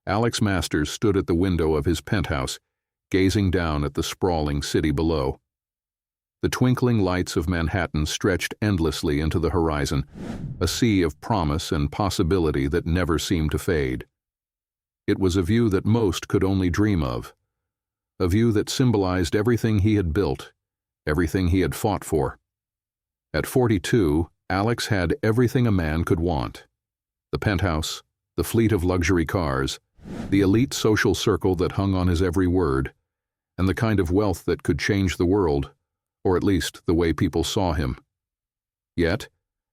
Alex Masters stood at the window of his penthouse, gazing down at the sprawling city below. The twinkling lights of Manhattan stretched endlessly into the horizon, a sea of promise and possibility that never seemed to fade. It was a view that most could only dream of, a view that symbolized everything he had built, everything he had fought for. At 42, Alex had everything a man could want: the penthouse, the fleet of luxury cars, the elite social circle that hung on his every word, and the kind of wealth that could change the world, or at least the way people saw him. Yet,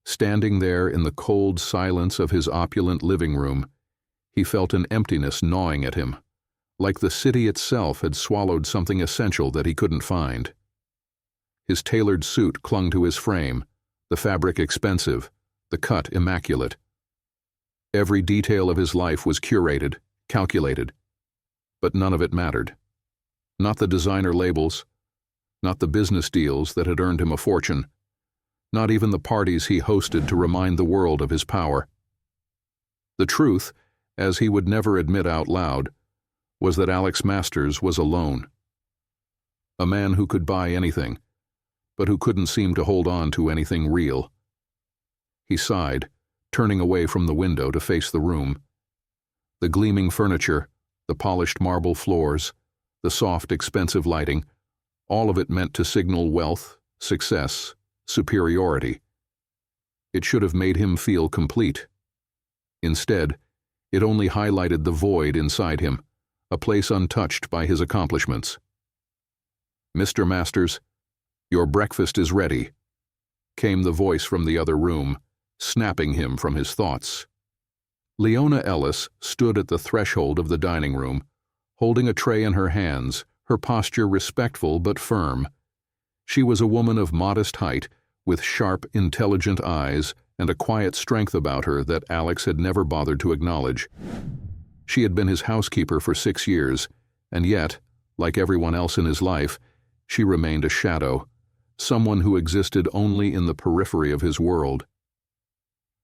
standing there in the cold silence of his opulent living room, he felt an emptiness gnawing at him, like the city itself had swallowed something essential that he couldn't find. His tailored suit clung to his frame, the fabric expensive, the cut immaculate. Every detail of his life was curated, calculated, but none of it mattered. Not the designer labels, not the business deals that had earned him a fortune, not even the parties he hosted to remind the world of his power. The truth, as he would never admit out loud, was that Alex Masters was alone. A man who could buy anything, but who couldn't seem to hold on to anything real. He sighed, turning away from the window to face the room. The gleaming furniture, the polished marble floors, the soft, expensive lighting, all of it meant to signal wealth, success, superiority. It should have made him feel complete. Instead, it only highlighted the void inside him, a place untouched by his accomplishments. "Mr. Masters, your breakfast is ready," came the voice from the other room, snapping him from his thoughts. Leona Ellis stood at the threshold of the dining room, holding a tray in her hands, her posture respectful but firm. She was a woman of modest height, with sharp, intelligent eyes and a quiet strength about her that Alex had never bothered to acknowledge. She had been his housekeeper for 6 years, and yet, like everyone else in his life, she remained a shadow, someone who existed only in the periphery of his world.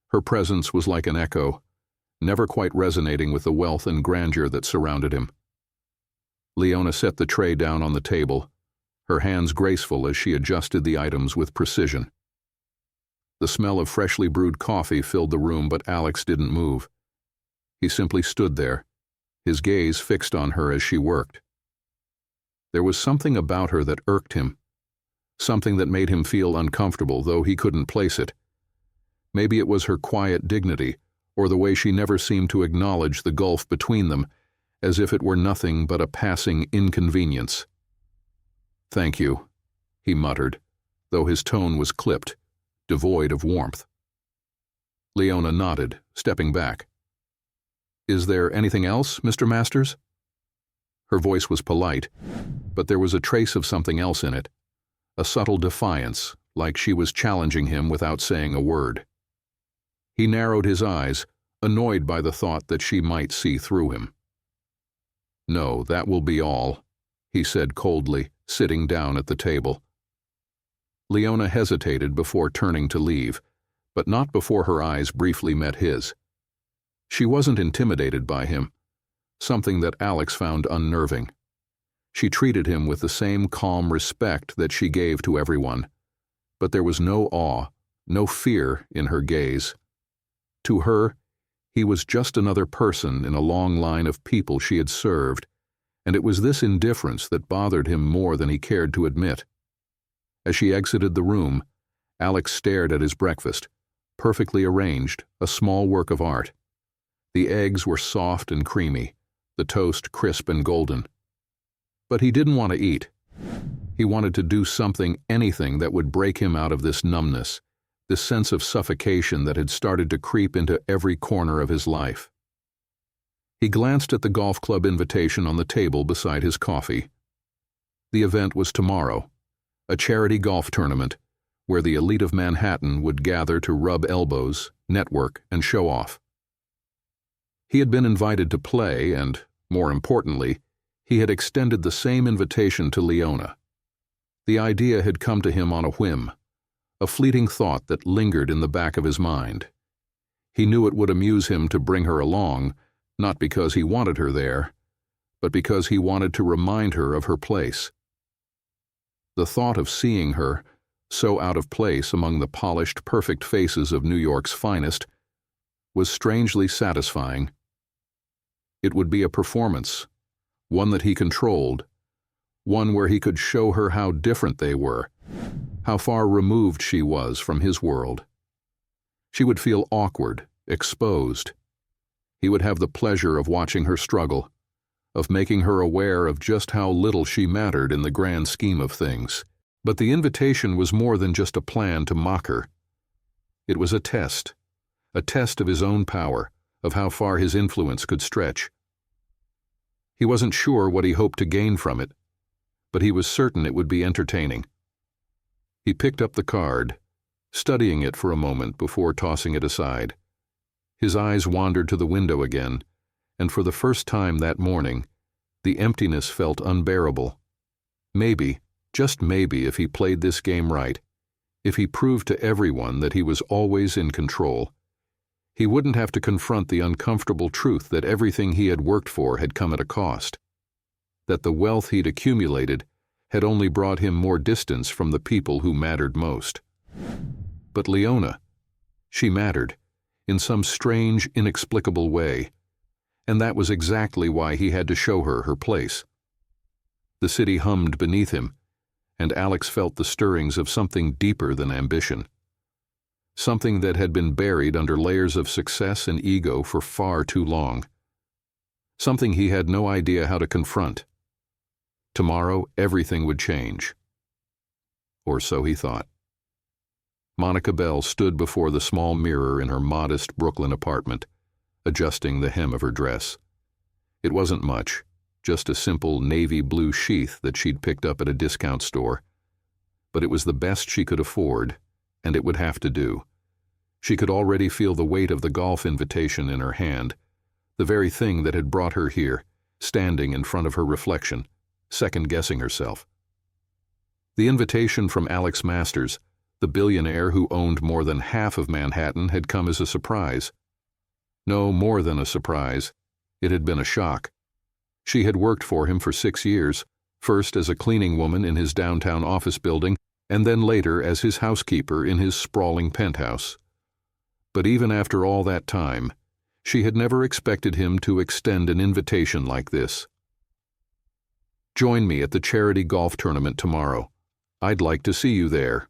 Her presence was like an echo, never quite resonating with the wealth and grandeur that surrounded him. Leona set the tray down on the table, her hands graceful as she adjusted the items with precision. The smell of freshly brewed coffee filled the room, but Alex didn't move. He simply stood there, his gaze fixed on her as she worked. There was something about her that irked him, something that made him feel uncomfortable, though he couldn't place it. Maybe it was her quiet dignity, or the way she never seemed to acknowledge the gulf between them, as if it were nothing but a passing inconvenience. "Thank you," he muttered, though his tone was clipped, devoid of warmth. Leona nodded, stepping back. "Is there anything else, Mr. Masters?" Her voice was polite, but there was a trace of something else in it, a subtle defiance, like she was challenging him without saying a word. He narrowed his eyes, annoyed by the thought that she might see through him. "No, that will be all," he said coldly, sitting down at the table. Leona hesitated before turning to leave, but not before her eyes briefly met his. She wasn't intimidated by him, something that Alex found unnerving. She treated him with the same calm respect that she gave to everyone, but there was no awe, no fear in her gaze. To her, he was just another person in a long line of people she had served, and it was this indifference that bothered him more than he cared to admit. As she exited the room, Alex stared at his breakfast, perfectly arranged, a small work of art. The eggs were soft and creamy, the toast crisp and golden. But he didn't want to eat. He wanted to do something, anything that would break him out of this numbness, this sense of suffocation that had started to creep into every corner of his life. He glanced at the golf club invitation on the table beside his coffee. The event was tomorrow, a charity golf tournament where the elite of Manhattan would gather to rub elbows, network, and show off. He had been invited to play and, more importantly, he had extended the same invitation to Leona. The idea had come to him on a whim, a fleeting thought that lingered in the back of his mind. He knew it would amuse him to bring her along, not because he wanted her there, but because he wanted to remind her of her place. The thought of seeing her, so out of place among the polished, perfect faces of New York's finest, was strangely satisfying. It would be a performance, one that he controlled, one where he could show her how different they were, how far removed she was from his world. She would feel awkward, exposed. He would have the pleasure of watching her struggle, of making her aware of just how little she mattered in the grand scheme of things. But the invitation was more than just a plan to mock her. It was a test of his own power, of how far his influence could stretch. He wasn't sure what he hoped to gain from it, but he was certain it would be entertaining. He picked up the card, studying it for a moment before tossing it aside. His eyes wandered to the window again, and for the first time that morning, the emptiness felt unbearable. Maybe, just maybe, if he played this game right, if he proved to everyone that he was always in control, he wouldn't have to confront the uncomfortable truth that everything he had worked for had come at a cost, that the wealth he'd accumulated had only brought him more distance from the people who mattered most. But Leona, she mattered, in some strange, inexplicable way, and that was exactly why he had to show her her place. The city hummed beneath him, and Alex felt the stirrings of something deeper than ambition, something that had been buried under layers of success and ego for far too long, something he had no idea how to confront. Tomorrow, everything would change. Or so he thought. Monica Bell stood before the small mirror in her modest Brooklyn apartment, adjusting the hem of her dress. It wasn't much, just a simple navy blue sheath that she'd picked up at a discount store. But it was the best she could afford, and it would have to do. She could already feel the weight of the golf invitation in her hand, the very thing that had brought her here, standing in front of her reflection, second-guessing herself. The invitation from Alex Masters, the billionaire who owned more than half of Manhattan, had come as a surprise. No, more than a surprise. It had been a shock. She had worked for him for 6 years, first as a cleaning woman in his downtown office building, and then later as his housekeeper in his sprawling penthouse. But even after all that time, she had never expected him to extend an invitation like this. "Join me at the charity golf tournament tomorrow. I'd like to see you there."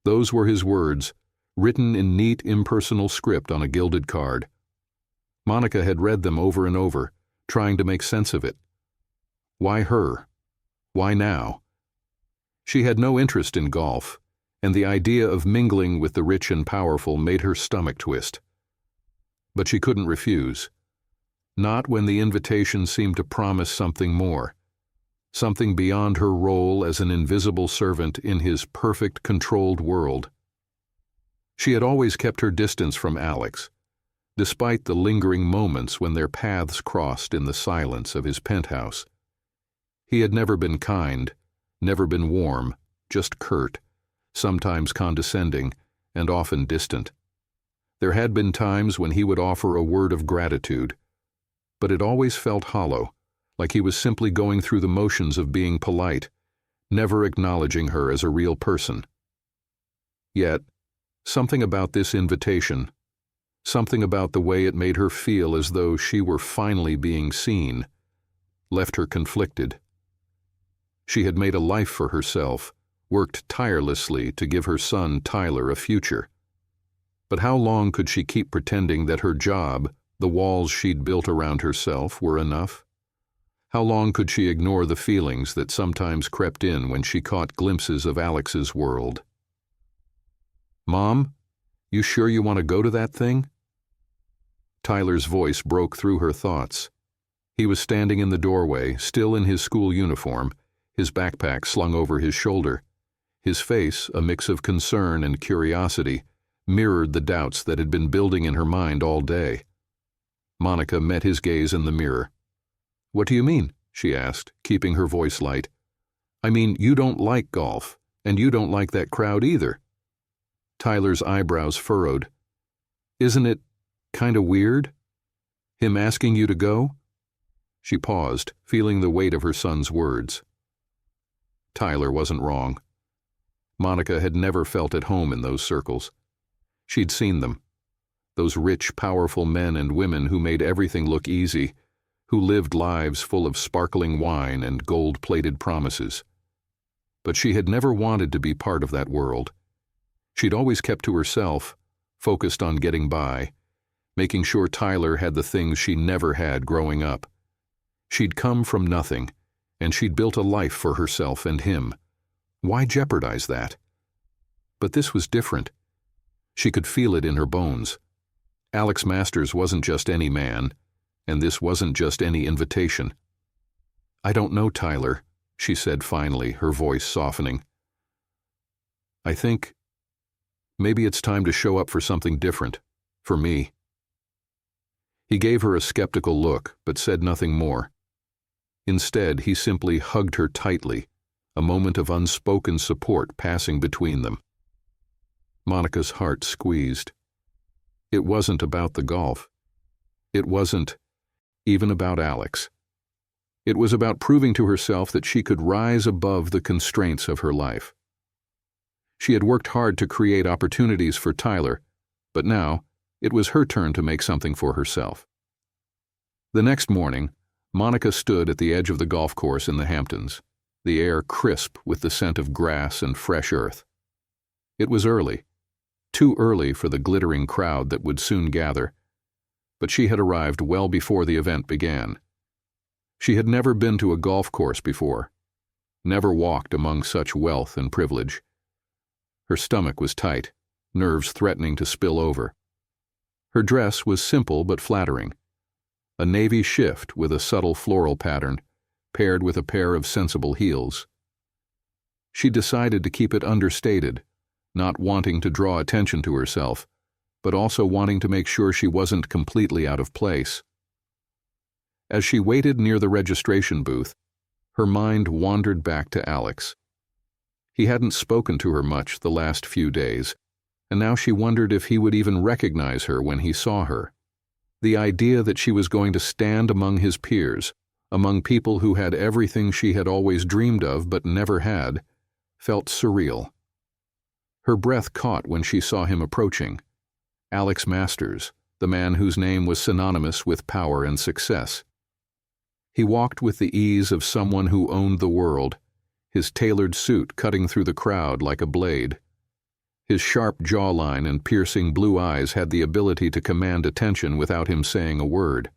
Those were his words, written in neat, impersonal script on a gilded card. Monica had read them over and over, trying to make sense of it. Why her? Why now? She had no interest in golf, and the idea of mingling with the rich and powerful made her stomach twist. But she couldn't refuse. Not when the invitation seemed to promise something more, something beyond her role as an invisible servant in his perfect, controlled world. She had always kept her distance from Alex, despite the lingering moments when their paths crossed in the silence of his penthouse. He had never been kind, never been warm, just curt, sometimes condescending, and often distant. There had been times when he would offer a word of gratitude, but it always felt hollow, like he was simply going through the motions of being polite, never acknowledging her as a real person. Yet, something about this invitation, something about the way it made her feel as though she were finally being seen, left her conflicted. She had made a life for herself, worked tirelessly to give her son Tyler a future. But how long could she keep pretending that her job, the walls she'd built around herself, were enough? How long could she ignore the feelings that sometimes crept in when she caught glimpses of Alex's world? "Mom, you sure you want to go to that thing?" Tyler's voice broke through her thoughts. He was standing in the doorway, still in his school uniform, his backpack slung over his shoulder. His face, a mix of concern and curiosity, mirrored the doubts that had been building in her mind all day. Monica met his gaze in the mirror. "What do you mean?" she asked, keeping her voice light. "I mean, you don't like golf, and you don't like that crowd either." Tyler's eyebrows furrowed. "Isn't it kind of weird?" Him asking you to go? She paused, feeling the weight of her son's words. Tyler wasn't wrong. Monica had never felt at home in those circles. She'd seen them. Those rich, powerful men and women who made everything look easy, who lived lives full of sparkling wine and gold-plated promises. But she had never wanted to be part of that world. She'd always kept to herself, focused on getting by, making sure Tyler had the things she never had growing up. She'd come from nothing, and she'd built a life for herself and him. Why jeopardize that? But this was different. She could feel it in her bones. Alex Masters wasn't just any man, and this wasn't just any invitation. "I don't know, Tyler," she said finally, her voice softening. "I think maybe it's time to show up for something different, for me." He gave her a skeptical look, but said nothing more. Instead, he simply hugged her tightly, a moment of unspoken support passing between them. Monica's heart squeezed. It wasn't about the golf. It wasn't even about Alex. It was about proving to herself that she could rise above the constraints of her life. She had worked hard to create opportunities for Tyler, but now it was her turn to make something for herself. The next morning, Monica stood at the edge of the golf course in the Hamptons, the air crisp with the scent of grass and fresh earth. It was early, too early for the glittering crowd that would soon gather, but she had arrived well before the event began. She had never been to a golf course before, never walked among such wealth and privilege. Her stomach was tight, nerves threatening to spill over. Her dress was simple but flattering, a navy shift with a subtle floral pattern, paired with a pair of sensible heels. She decided to keep it understated, not wanting to draw attention to herself, but also wanting to make sure she wasn't completely out of place. As she waited near the registration booth, her mind wandered back to Alex. He hadn't spoken to her much the last few days, and now she wondered if he would even recognize her when he saw her. The idea that she was going to stand among his peers, among people who had everything she had always dreamed of but never had, felt surreal. Her breath caught when she saw him approaching. Alex Masters, the man whose name was synonymous with power and success. He walked with the ease of someone who owned the world, his tailored suit cutting through the crowd like a blade. His sharp jawline and piercing blue eyes had the ability to command attention without him saying a word.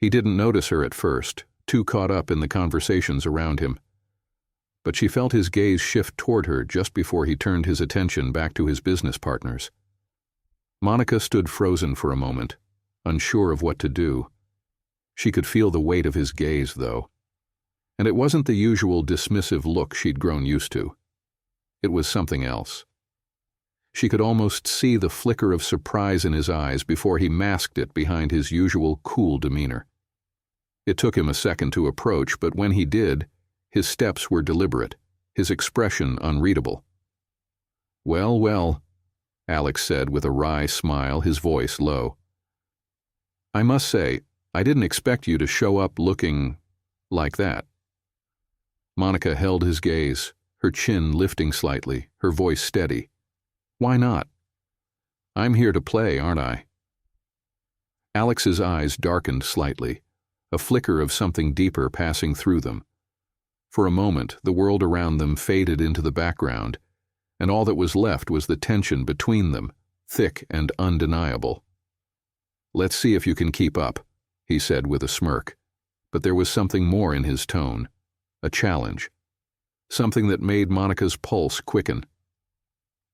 He didn't notice her at first, too caught up in the conversations around him. But she felt his gaze shift toward her just before he turned his attention back to his business partners. Monica stood frozen for a moment, unsure of what to do. She could feel the weight of his gaze, though. And it wasn't the usual dismissive look she'd grown used to. It was something else. She could almost see the flicker of surprise in his eyes before he masked it behind his usual cool demeanor. It took him a second to approach, but when he did, his steps were deliberate, his expression unreadable. "Well, well," Alex said with a wry smile, his voice low. "I must say, I didn't expect you to show up looking like that." Monica held his gaze, her chin lifting slightly, her voice steady. "Why not? I'm here to play, aren't I?" Alex's eyes darkened slightly, a flicker of something deeper passing through them. For a moment, the world around them faded into the background, and all that was left was the tension between them, thick and undeniable. "Let's see if you can keep up," he said with a smirk, but there was something more in his tone, a challenge, something that made Monica's pulse quicken.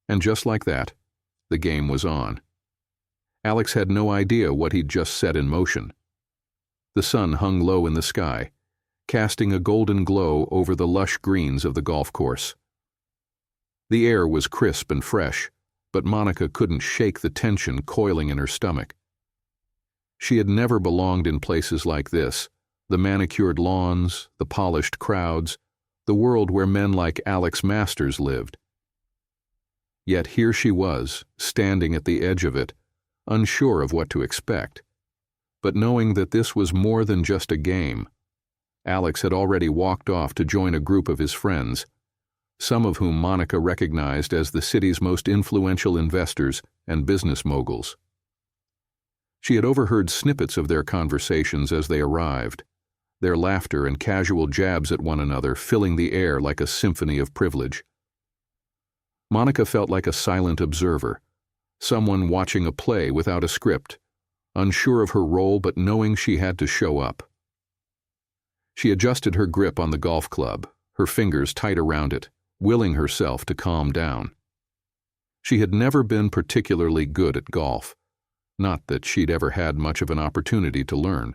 And just like that, the game was on. Alex had no idea what he'd just set in motion. The sun hung low in the sky, casting a golden glow over the lush greens of the golf course. The air was crisp and fresh, but Monica couldn't shake the tension coiling in her stomach. She had never belonged in places like this, the manicured lawns, the polished crowds, the world where men like Alex Masters lived. Yet here she was, standing at the edge of it, unsure of what to expect. But knowing that this was more than just a game, Alex had already walked off to join a group of his friends, some of whom Monica recognized as the city's most influential investors and business moguls. She had overheard snippets of their conversations as they arrived, their laughter and casual jabs at one another filling the air like a symphony of privilege. Monica felt like a silent observer, someone watching a play without a script, unsure of her role but knowing she had to show up. She adjusted her grip on the golf club, her fingers tight around it, willing herself to calm down. She had never been particularly good at golf, not that she'd ever had much of an opportunity to learn,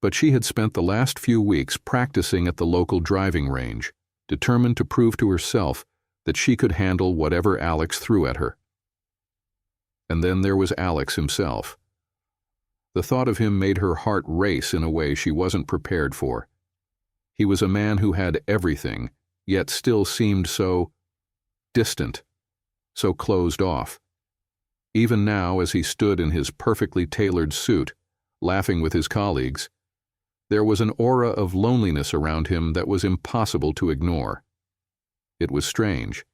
but she had spent the last few weeks practicing at the local driving range, determined to prove to herself that she could handle whatever Alex threw at her. And then there was Alex himself. The thought of him made her heart race in a way she wasn't prepared for. He was a man who had everything, yet still seemed so distant, so closed off. Even now, as he stood in his perfectly tailored suit, laughing with his colleagues, there was an aura of loneliness around him that was impossible to ignore. It was strange.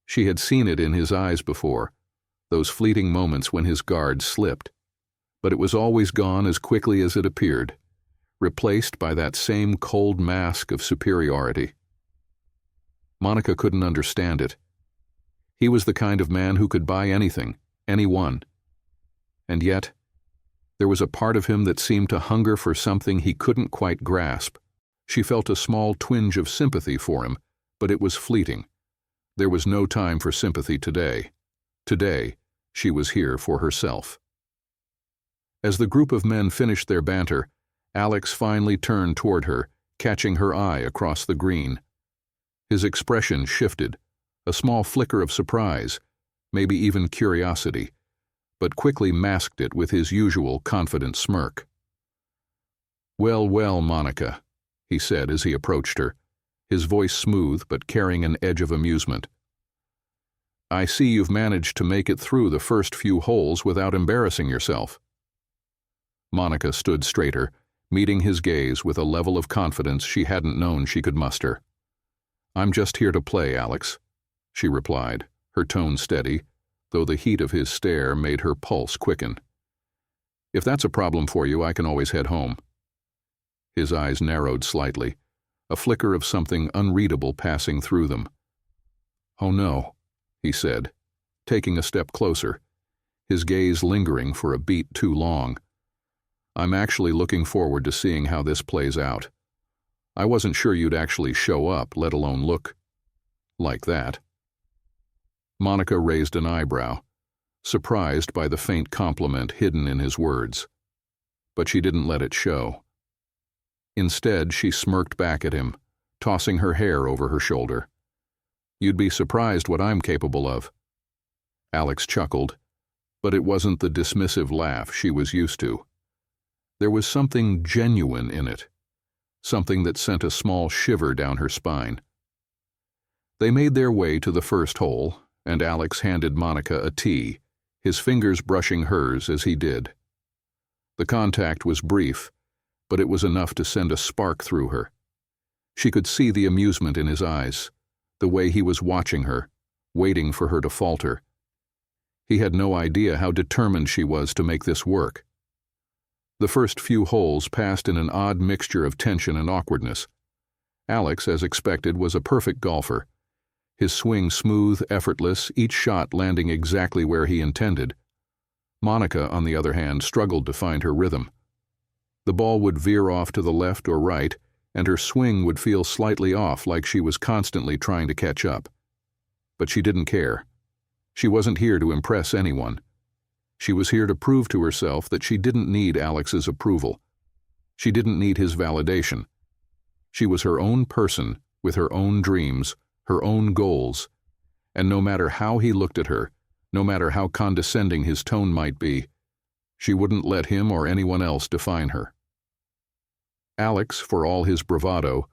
She had seen it in his eyes before, those fleeting moments when his guard slipped, but it was always gone as quickly as it appeared, replaced by that same cold mask of superiority. Monica couldn't understand it. He was the kind of man who could buy anything, anyone. And yet, there was a part of him that seemed to hunger for something he couldn't quite grasp. She felt a small twinge of sympathy for him, but it was fleeting. There was no time for sympathy today. Today, she was here for herself. As the group of men finished their banter, Alex finally turned toward her, catching her eye across the green. His expression shifted, a small flicker of surprise, maybe even curiosity, but quickly masked it with his usual confident smirk. "Well, well, Monica," he said as he approached her, his voice smooth but carrying an edge of amusement. "I see you've managed to make it through the first few holes without embarrassing yourself." Monica stood straighter, meeting his gaze with a level of confidence she hadn't known she could muster. "I'm just here to play, Alex," she replied, her tone steady, though the heat of his stare made her pulse quicken. "If that's a problem for you, I can always head home." His eyes narrowed slightly, a flicker of something unreadable passing through them. "Oh no," he said, taking a step closer, his gaze lingering for a beat too long. "I'm actually looking forward to seeing how this plays out. I wasn't sure you'd actually show up, let alone look like that." Monica raised an eyebrow, surprised by the faint compliment hidden in his words. But she didn't let it show. Instead, she smirked back at him, tossing her hair over her shoulder. "You'd be surprised what I'm capable of." Alex chuckled, but it wasn't the dismissive laugh she was used to. There was something genuine in it, something that sent a small shiver down her spine. They made their way to the first hole, and Alex handed Monica a tee, his fingers brushing hers as he did. The contact was brief, but it was enough to send a spark through her. She could see the amusement in his eyes, the way he was watching her, waiting for her to falter. He had no idea how determined she was to make this work. The first few holes passed in an odd mixture of tension and awkwardness. Alex, as expected, was a perfect golfer, his swing smooth, effortless, each shot landing exactly where he intended. Monica, on the other hand, struggled to find her rhythm. The ball would veer off to the left or right, and her swing would feel slightly off, like she was constantly trying to catch up. But she didn't care. She wasn't here to impress anyone. She was here to prove to herself that she didn't need Alex's approval. She didn't need his validation. She was her own person, with her own dreams, her own goals, and no matter how he looked at her, no matter how condescending his tone might be, she wouldn't let him or anyone else define her. Alex, for all his bravado,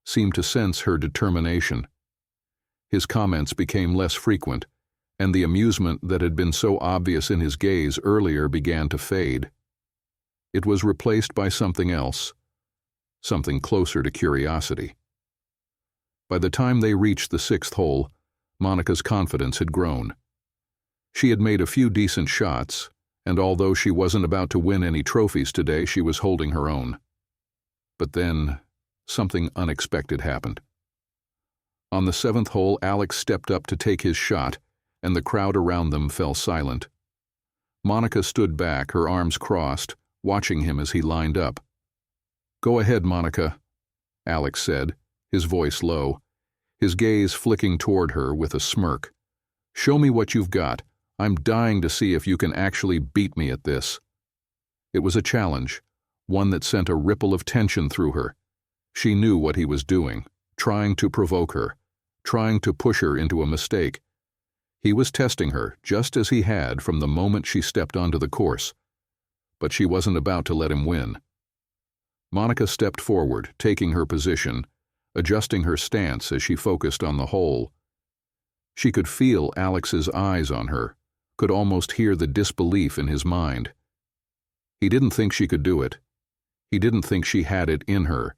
seemed to sense her determination. His comments became less frequent, and the amusement that had been so obvious in his gaze earlier began to fade. it was replaced by something else, something closer to curiosity. By the time they reached the sixth hole, Monica's confidence had grown. She had made a few decent shots, and although she wasn't about to win any trophies today, she was holding her own. But then, something unexpected happened. On the seventh hole, Alex stepped up to take his shot, and the crowd around them fell silent. Monica stood back, her arms crossed, watching him as he lined up. "Go ahead, Monica," Alex said, his voice low, his gaze flicking toward her with a smirk. "Show me what you've got. I'm dying to see if you can actually beat me at this." It was a challenge, one that sent a ripple of tension through her. She knew what he was doing, trying to provoke her, trying to push her into a mistake. He was testing her, just as he had from the moment she stepped onto the course. But she wasn't about to let him win. Monica stepped forward, taking her position, adjusting her stance as she focused on the hole. She could feel Alex's eyes on her, could almost hear the disbelief in his mind. He didn't think she could do it. He didn't think she had it in her.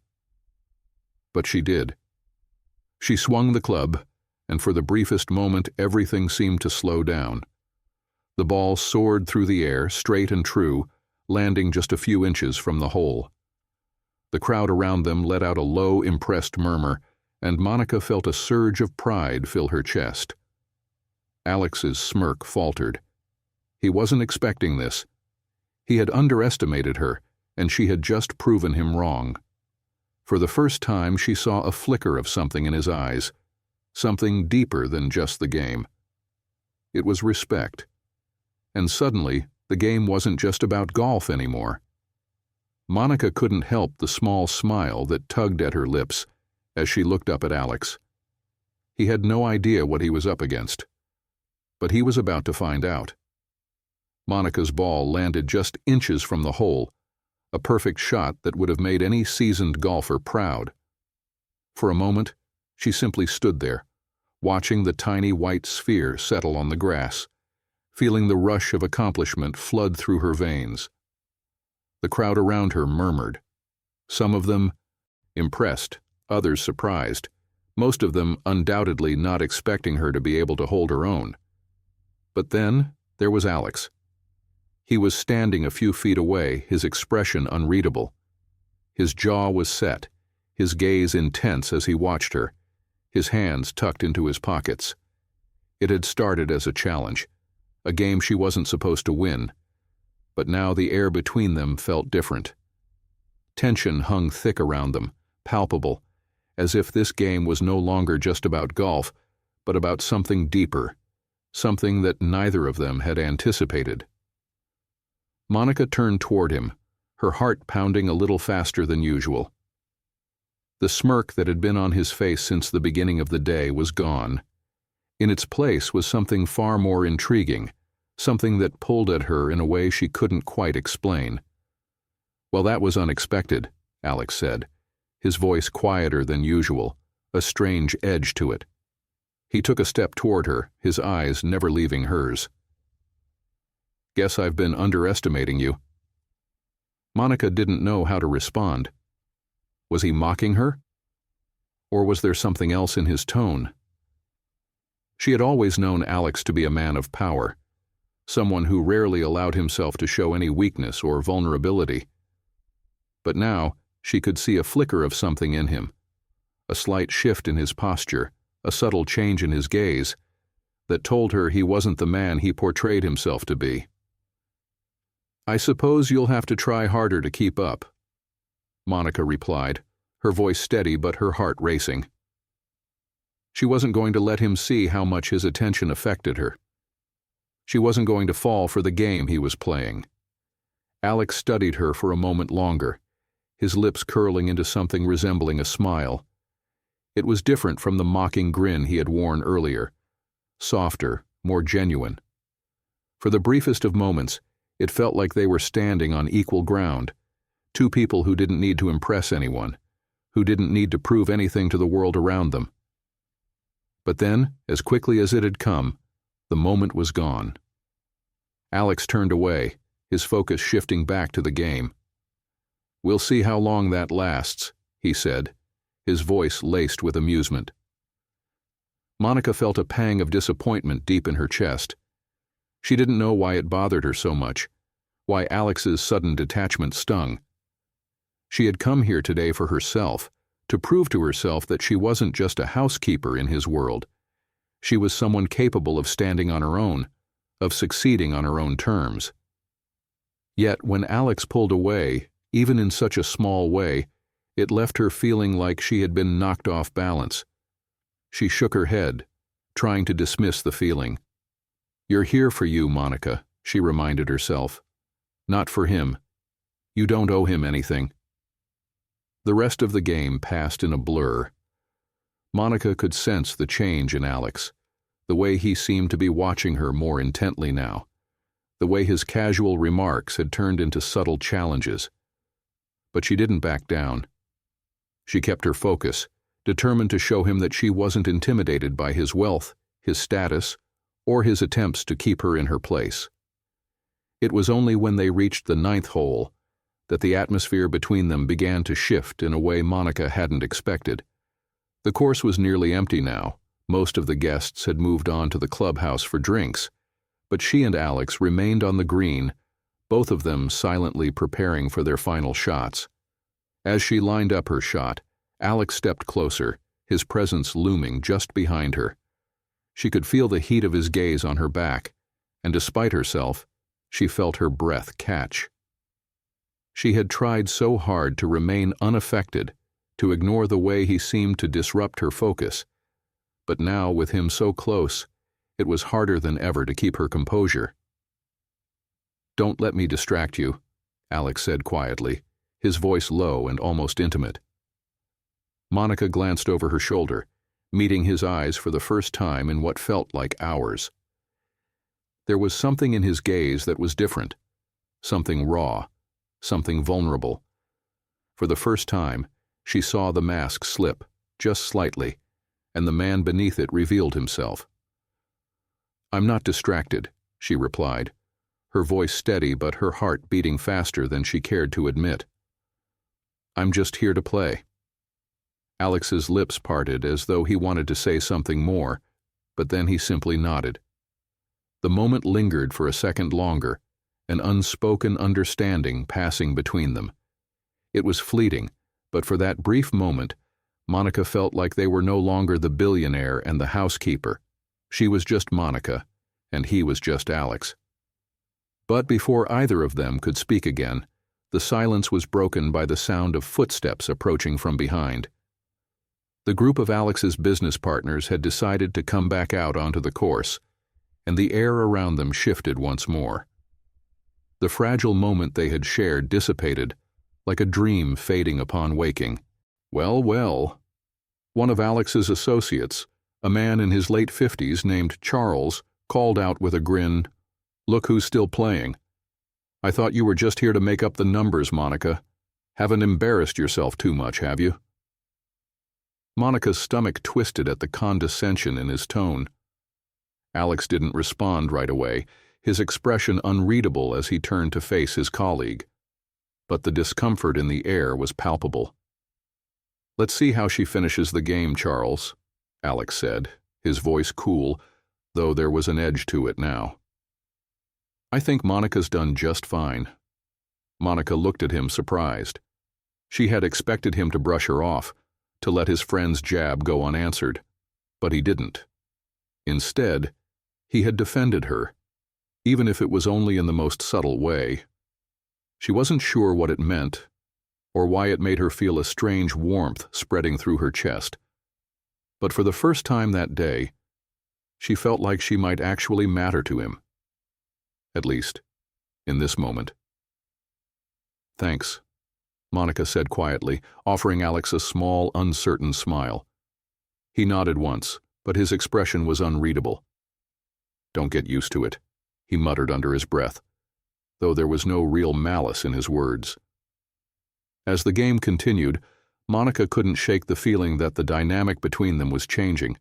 But she did. She swung the club, and for the briefest moment everything seemed to slow down. The ball soared through the air, straight and true, landing just a few inches from the hole. The crowd around them let out a low, impressed murmur, and Monica felt a surge of pride fill her chest. Alex's smirk faltered. He wasn't expecting this. He had underestimated her, and she had just proven him wrong. For the first time, she saw a flicker of something in his eyes, something deeper than just the game. It was respect. And suddenly, the game wasn't just about golf anymore. Monica couldn't help the small smile that tugged at her lips as she looked up at Alex. He had no idea what he was up against, but he was about to find out. Monica's ball landed just inches from the hole, a perfect shot that would have made any seasoned golfer proud. For a moment, she simply stood there, watching the tiny white sphere settle on the grass, feeling the rush of accomplishment flood through her veins. The crowd around her murmured, some of them impressed, others surprised, most of them undoubtedly not expecting her to be able to hold her own. But then there was Alex. He was standing a few feet away, his expression unreadable. His jaw was set, his gaze intense as he watched her, his hands tucked into his pockets. It had started as a challenge, a game she wasn't supposed to win, but now the air between them felt different. Tension hung thick around them, palpable, as if this game was no longer just about golf, but about something deeper, something that neither of them had anticipated. Monica turned toward him, her heart pounding a little faster than usual. The smirk that had been on his face since the beginning of the day was gone. In its place was something far more intriguing, something that pulled at her in a way she couldn't quite explain. "Well, that was unexpected," Alex said, his voice quieter than usual, a strange edge to it. He took a step toward her, his eyes never leaving hers. "Guess I've been underestimating you." Monica didn't know how to respond. Was he mocking her? Or was there something else in his tone? She had always known Alex to be a man of power, someone who rarely allowed himself to show any weakness or vulnerability. But now she could see a flicker of something in him, a slight shift in his posture, a subtle change in his gaze, that told her he wasn't the man he portrayed himself to be. "I suppose you'll have to try harder to keep up," Monica replied, her voice steady but her heart racing. She wasn't going to let him see how much his attention affected her. She wasn't going to fall for the game he was playing. Alex studied her for a moment longer, his lips curling into something resembling a smile. It was different from the mocking grin he had worn earlier, softer, more genuine. For the briefest of moments, it felt like they were standing on equal ground, two people who didn't need to impress anyone, who didn't need to prove anything to the world around them. But then, as quickly as it had come, the moment was gone. Alex turned away, his focus shifting back to the game. "We'll see how long that lasts," he said, his voice laced with amusement. Monica felt a pang of disappointment deep in her chest. She didn't know why it bothered her so much, why Alex's sudden detachment stung. She had come here today for herself, to prove to herself that she wasn't just a housekeeper in his world. She was someone capable of standing on her own, of succeeding on her own terms. Yet when Alex pulled away, even in such a small way, it left her feeling like she had been knocked off balance. She shook her head, trying to dismiss the feeling. "You're here for you, Monica," she reminded herself. "Not for him. You don't owe him anything." The rest of the game passed in a blur. Monica could sense the change in Alex, the way he seemed to be watching her more intently now, the way his casual remarks had turned into subtle challenges. But she didn't back down. She kept her focus, determined to show him that she wasn't intimidated by his wealth, his status, or his attempts to keep her in her place. It was only when they reached the 9th hole that the atmosphere between them began to shift in a way Monica hadn't expected. The course was nearly empty now. Most of the guests had moved on to the clubhouse for drinks, but she and Alex remained on the green, both of them silently preparing for their final shots. As she lined up her shot, Alex stepped closer, his presence looming just behind her. She could feel the heat of his gaze on her back, and despite herself, she felt her breath catch. She had tried so hard to remain unaffected, to ignore the way he seemed to disrupt her focus, but now, with him so close, it was harder than ever to keep her composure. "Don't let me distract you," Alex said quietly, his voice low and almost intimate. Monica glanced over her shoulder, meeting his eyes for the first time in what felt like hours. There was something in his gaze that was different, something raw, something vulnerable. For the first time, she saw the mask slip, just slightly, and the man beneath it revealed himself. "I'm not distracted," she replied, her voice steady but her heart beating faster than she cared to admit. "I'm just here to play." Alex's lips parted as though he wanted to say something more, but then he simply nodded. The moment lingered for a second longer, an unspoken understanding passing between them. It was fleeting, but for that brief moment, Monica felt like they were no longer the billionaire and the housekeeper. She was just Monica, and he was just Alex. But before either of them could speak again, the silence was broken by the sound of footsteps approaching from behind. The group of Alex's business partners had decided to come back out onto the course, and the air around them shifted once more. The fragile moment they had shared dissipated, like a dream fading upon waking. Well, well. One of Alex's associates, a man in his late 50s named Charles, called out with a grin, "Look who's still playing. I thought you were just here to make up the numbers, Monica. Haven't embarrassed yourself too much, have you?" Monica's stomach twisted at the condescension in his tone. Alex didn't respond right away, his expression unreadable as he turned to face his colleague. But the discomfort in the air was palpable. "Let's see how she finishes the game, Charles," Alex said, his voice cool, though there was an edge to it now. "I think Monica's done just fine." Monica looked at him surprised. She had expected him to brush her off, to let his friend's jab go unanswered, but he didn't. Instead, he had defended her, even if it was only in the most subtle way. She wasn't sure what it meant, or why it made her feel a strange warmth spreading through her chest. But for the first time that day, she felt like she might actually matter to him. At least, in this moment. "Thanks," Monica said quietly, offering Alex a small, uncertain smile. He nodded once, but his expression was unreadable. "Don't get used to it," he muttered under his breath, though there was no real malice in his words. As the game continued, Monica couldn't shake the feeling that the dynamic between them was changing.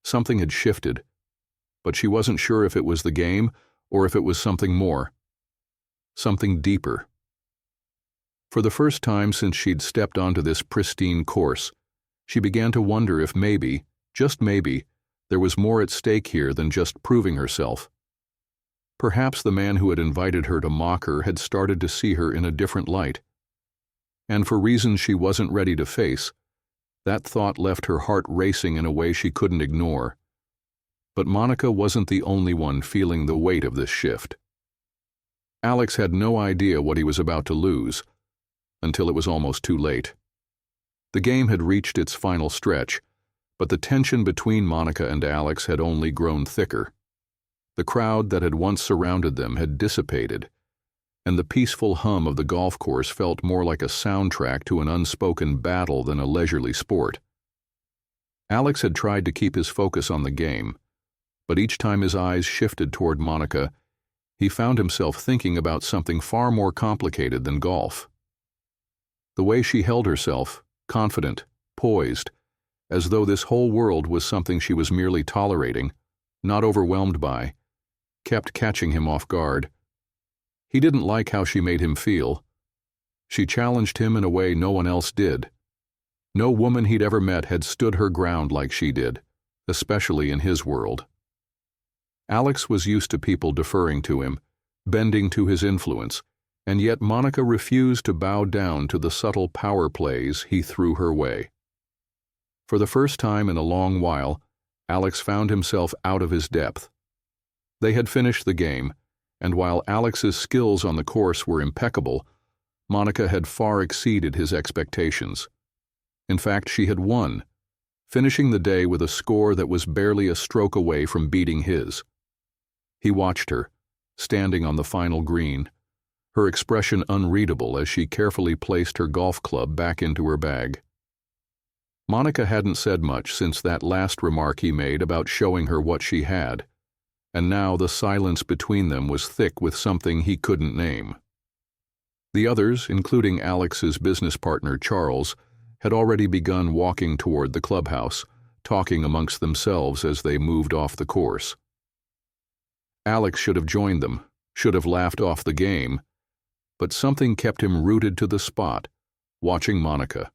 Something had shifted, but she wasn't sure if it was the game or if it was something more, something deeper. For the first time since she'd stepped onto this pristine course, she began to wonder if maybe, just maybe, there was more at stake here than just proving herself. Perhaps the man who had invited her to mock her had started to see her in a different light. And for reasons she wasn't ready to face, that thought left her heart racing in a way she couldn't ignore. But Monica wasn't the only one feeling the weight of this shift. Alex had no idea what he was about to lose, until it was almost too late. The game had reached its final stretch, but the tension between Monica and Alex had only grown thicker. The crowd that had once surrounded them had dissipated, and the peaceful hum of the golf course felt more like a soundtrack to an unspoken battle than a leisurely sport. Alex had tried to keep his focus on the game, but each time his eyes shifted toward Monica, he found himself thinking about something far more complicated than golf. The way she held herself, confident, poised, as though this whole world was something she was merely tolerating, not overwhelmed by, kept catching him off guard. He didn't like how she made him feel. She challenged him in a way no one else did. No woman he'd ever met had stood her ground like she did, especially in his world. Alex was used to people deferring to him, bending to his influence, and yet Monica refused to bow down to the subtle power plays he threw her way. For the first time in a long while, Alex found himself out of his depth. They had finished the game, and while Alex's skills on the course were impeccable, Monica had far exceeded his expectations. In fact, she had won, finishing the day with a score that was barely a stroke away from beating his. He watched her, standing on the final green, her expression unreadable as she carefully placed her golf club back into her bag. Monica hadn't said much since that last remark he made about showing her what she had, and now the silence between them was thick with something he couldn't name. The others, including Alex's business partner Charles, had already begun walking toward the clubhouse, talking amongst themselves as they moved off the course. Alex should have joined them, should have laughed off the game, but something kept him rooted to the spot, watching Monica.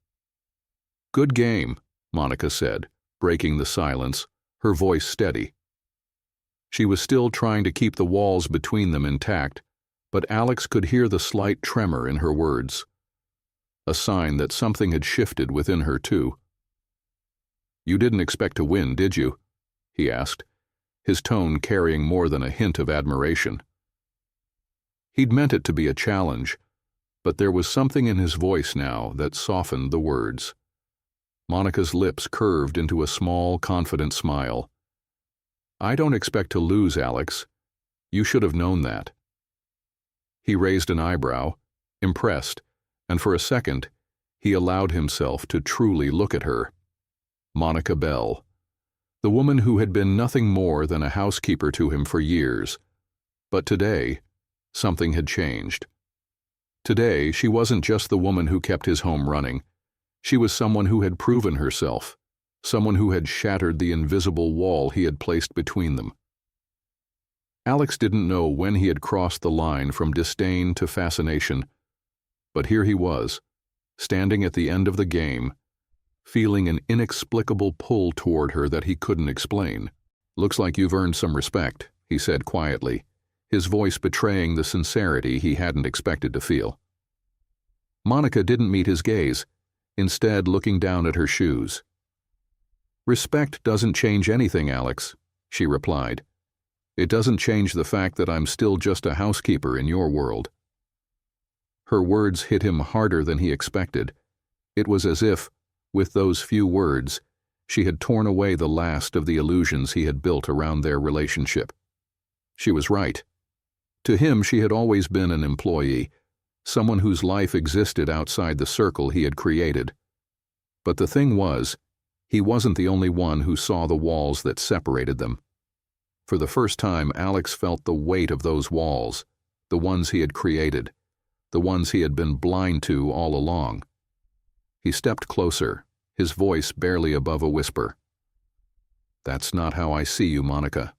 "Good game," Monica said, breaking the silence, her voice steady. She was still trying to keep the walls between them intact, but Alex could hear the slight tremor in her words, a sign that something had shifted within her too. "You didn't expect to win, did you?" he asked, his tone carrying more than a hint of admiration. He'd meant it to be a challenge, but there was something in his voice now that softened the words. Monica's lips curved into a small, confident smile. "I don't expect to lose, Alex. You should have known that." He raised an eyebrow, impressed, and for a second, he allowed himself to truly look at her. Monica Bell, the woman who had been nothing more than a housekeeper to him for years. But today, something had changed. Today, she wasn't just the woman who kept his home running. She was someone who had proven herself, someone who had shattered the invisible wall he had placed between them. Alex didn't know when he had crossed the line from disdain to fascination, but here he was, standing at the end of the game, feeling an inexplicable pull toward her that he couldn't explain. "Looks like you've earned some respect," he said quietly, his voice betraying the sincerity he hadn't expected to feel. Monica didn't meet his gaze, instead looking down at her shoes. "Respect doesn't change anything, Alex," she replied. "It doesn't change the fact that I'm still just a housekeeper in your world." Her words hit him harder than he expected. It was as if, with those few words, she had torn away the last of the illusions he had built around their relationship. She was right. To him, she had always been an employee, someone whose life existed outside the circle he had created. But the thing was, he wasn't the only one who saw the walls that separated them. For the first time, Alex felt the weight of those walls, the ones he had created, the ones he had been blind to all along. He stepped closer, his voice barely above a whisper. "That's not how I see you, Monica."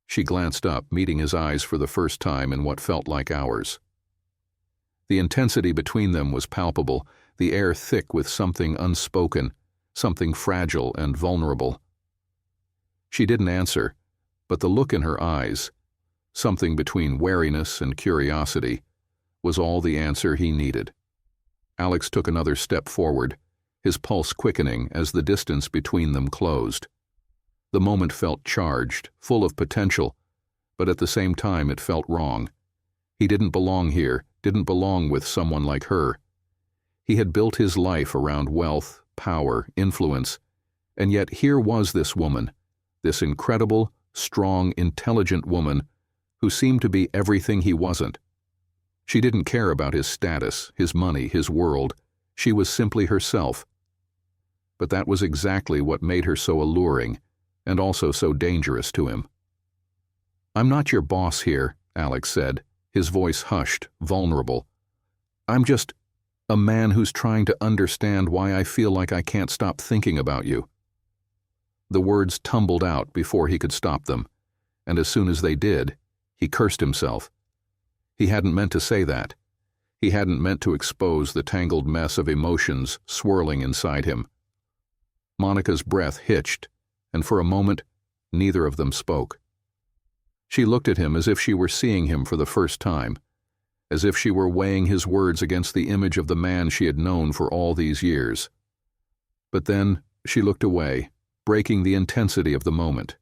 She glanced up, meeting his eyes for the first time in what felt like hours. The intensity between them was palpable, the air thick with something unspoken, something fragile and vulnerable. She didn't answer, but the look in her eyes, something between wariness and curiosity, was all the answer he needed. Alex took another step forward, his pulse quickening as the distance between them closed. The moment felt charged, full of potential, but at the same time it felt wrong. He didn't belong here, didn't belong with someone like her. He had built his life around wealth, power, influence, and yet here was this woman, this incredible, strong, intelligent woman who seemed to be everything he wasn't. She didn't care about his status, his money, his world. She was simply herself. But that was exactly what made her so alluring, and also so dangerous to him. "I'm not your boss here," Alex said, his voice hushed, vulnerable. "I'm just a man who's trying to understand why I feel like I can't stop thinking about you." The words tumbled out before he could stop them, and as soon as they did, he cursed himself. He hadn't meant to say that. He hadn't meant to expose the tangled mess of emotions swirling inside him. Monica's breath hitched, and for a moment, neither of them spoke. She looked at him as if she were seeing him for the first time, as if she were weighing his words against the image of the man she had known for all these years. But then she looked away, breaking the intensity of the moment.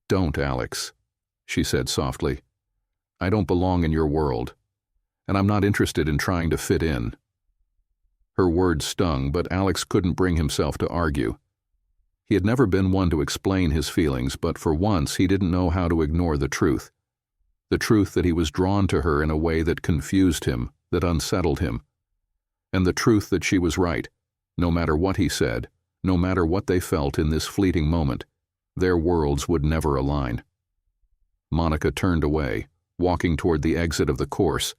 "Don't, Alex," she said softly. "I don't belong in your world, and I'm not interested in trying to fit in." Her words stung, but Alex couldn't bring himself to argue. He had never been one to explain his feelings, but for once he didn't know how to ignore the truth that he was drawn to her in a way that confused him, that unsettled him, and the truth that she was right. No matter what he said, no matter what they felt in this fleeting moment, their worlds would never align. Monica turned away, walking toward the exit of the course,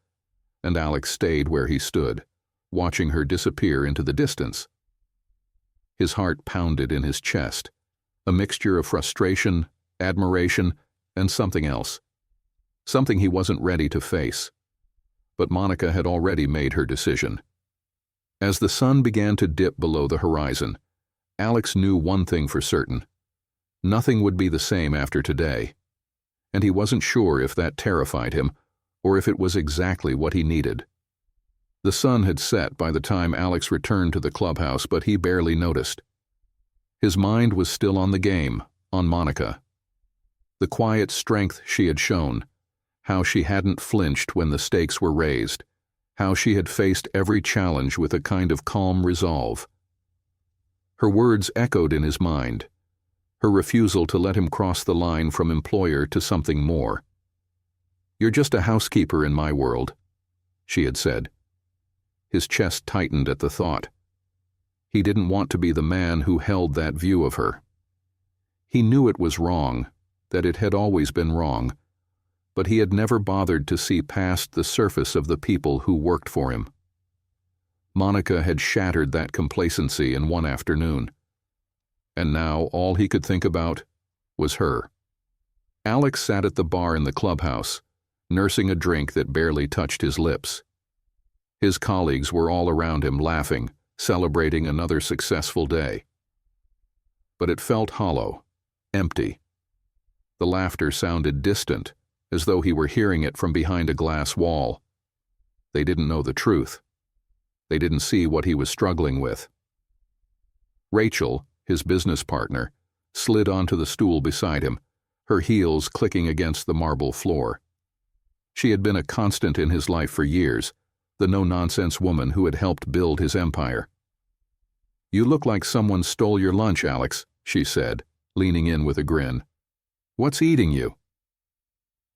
and Alex stayed where he stood, watching her disappear into the distance. His heart pounded in his chest, a mixture of frustration, admiration, and something else. Something he wasn't ready to face. But Monica had already made her decision. As the sun began to dip below the horizon, Alex knew one thing for certain. Nothing would be the same after today. And he wasn't sure if that terrified him, or if it was exactly what he needed. The sun had set by the time Alex returned to the clubhouse, but he barely noticed. His mind was still on the game, on Monica. The quiet strength she had shown, how she hadn't flinched when the stakes were raised, how she had faced every challenge with a kind of calm resolve. Her words echoed in his mind, her refusal to let him cross the line from employer to something more. "You're just a housekeeper in my world," she had said. His chest tightened at the thought. He didn't want to be the man who held that view of her. He knew it was wrong, that it had always been wrong, but he had never bothered to see past the surface of the people who worked for him. Monica had shattered that complacency in one afternoon, and now all he could think about was her. Alex sat at the bar in the clubhouse, nursing a drink that barely touched his lips. His colleagues were all around him laughing, celebrating another successful day. But it felt hollow, empty. The laughter sounded distant, as though he were hearing it from behind a glass wall. They didn't know the truth. They didn't see what he was struggling with. Rachel, his business partner, slid onto the stool beside him, her heels clicking against the marble floor. She had been a constant in his life for years, the no-nonsense woman who had helped build his empire. "You look like someone stole your lunch, Alex," she said, leaning in with a grin. "What's eating you?"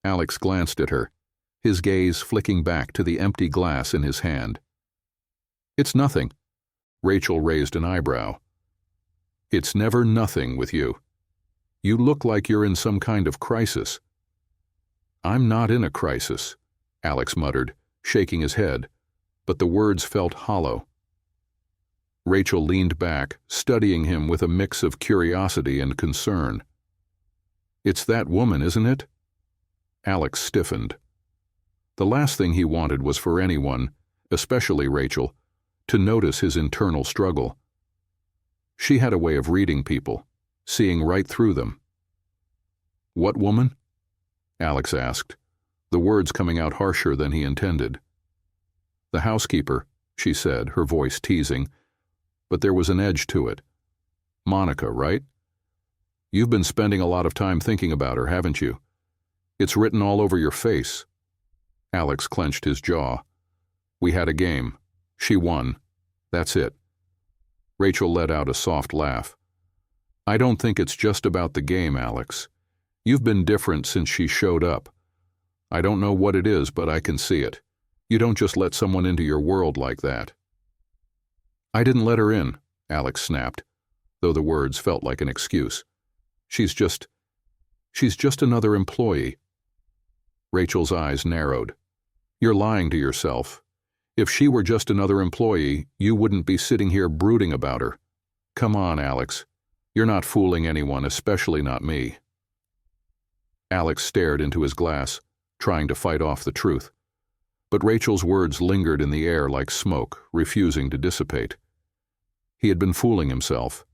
Alex glanced at her, his gaze flicking back to the empty glass in his hand. "It's nothing." Rachel raised an eyebrow. "It's never nothing with you. You look like you're in some kind of crisis." "I'm not in a crisis," Alex muttered, shaking his head, but the words felt hollow. Rachel leaned back, studying him with a mix of curiosity and concern. "It's that woman, isn't it?" Alex stiffened. The last thing he wanted was for anyone, especially Rachel, to notice his internal struggle. She had a way of reading people, seeing right through them. "What woman?" Alex asked, the words coming out harsher than he intended. "The housekeeper," she said, her voice teasing, but there was an edge to it. "Monica, right? You've been spending a lot of time thinking about her, haven't you? It's written all over your face." Alex clenched his jaw. "We had a game. She won. That's it." Rachel let out a soft laugh. "I don't think it's just about the game, Alex. You've been different since she showed up. I don't know what it is, but I can see it. You don't just let someone into your world like that." "I didn't let her in," Alex snapped, though the words felt like an excuse. She's just another employee." Rachel's eyes narrowed. "You're lying to yourself. If she were just another employee, you wouldn't be sitting here brooding about her. Come on, Alex. You're not fooling anyone, especially not me." Alex stared into his glass, trying to fight off the truth. But Rachel's words lingered in the air like smoke, refusing to dissipate. He had been fooling himself.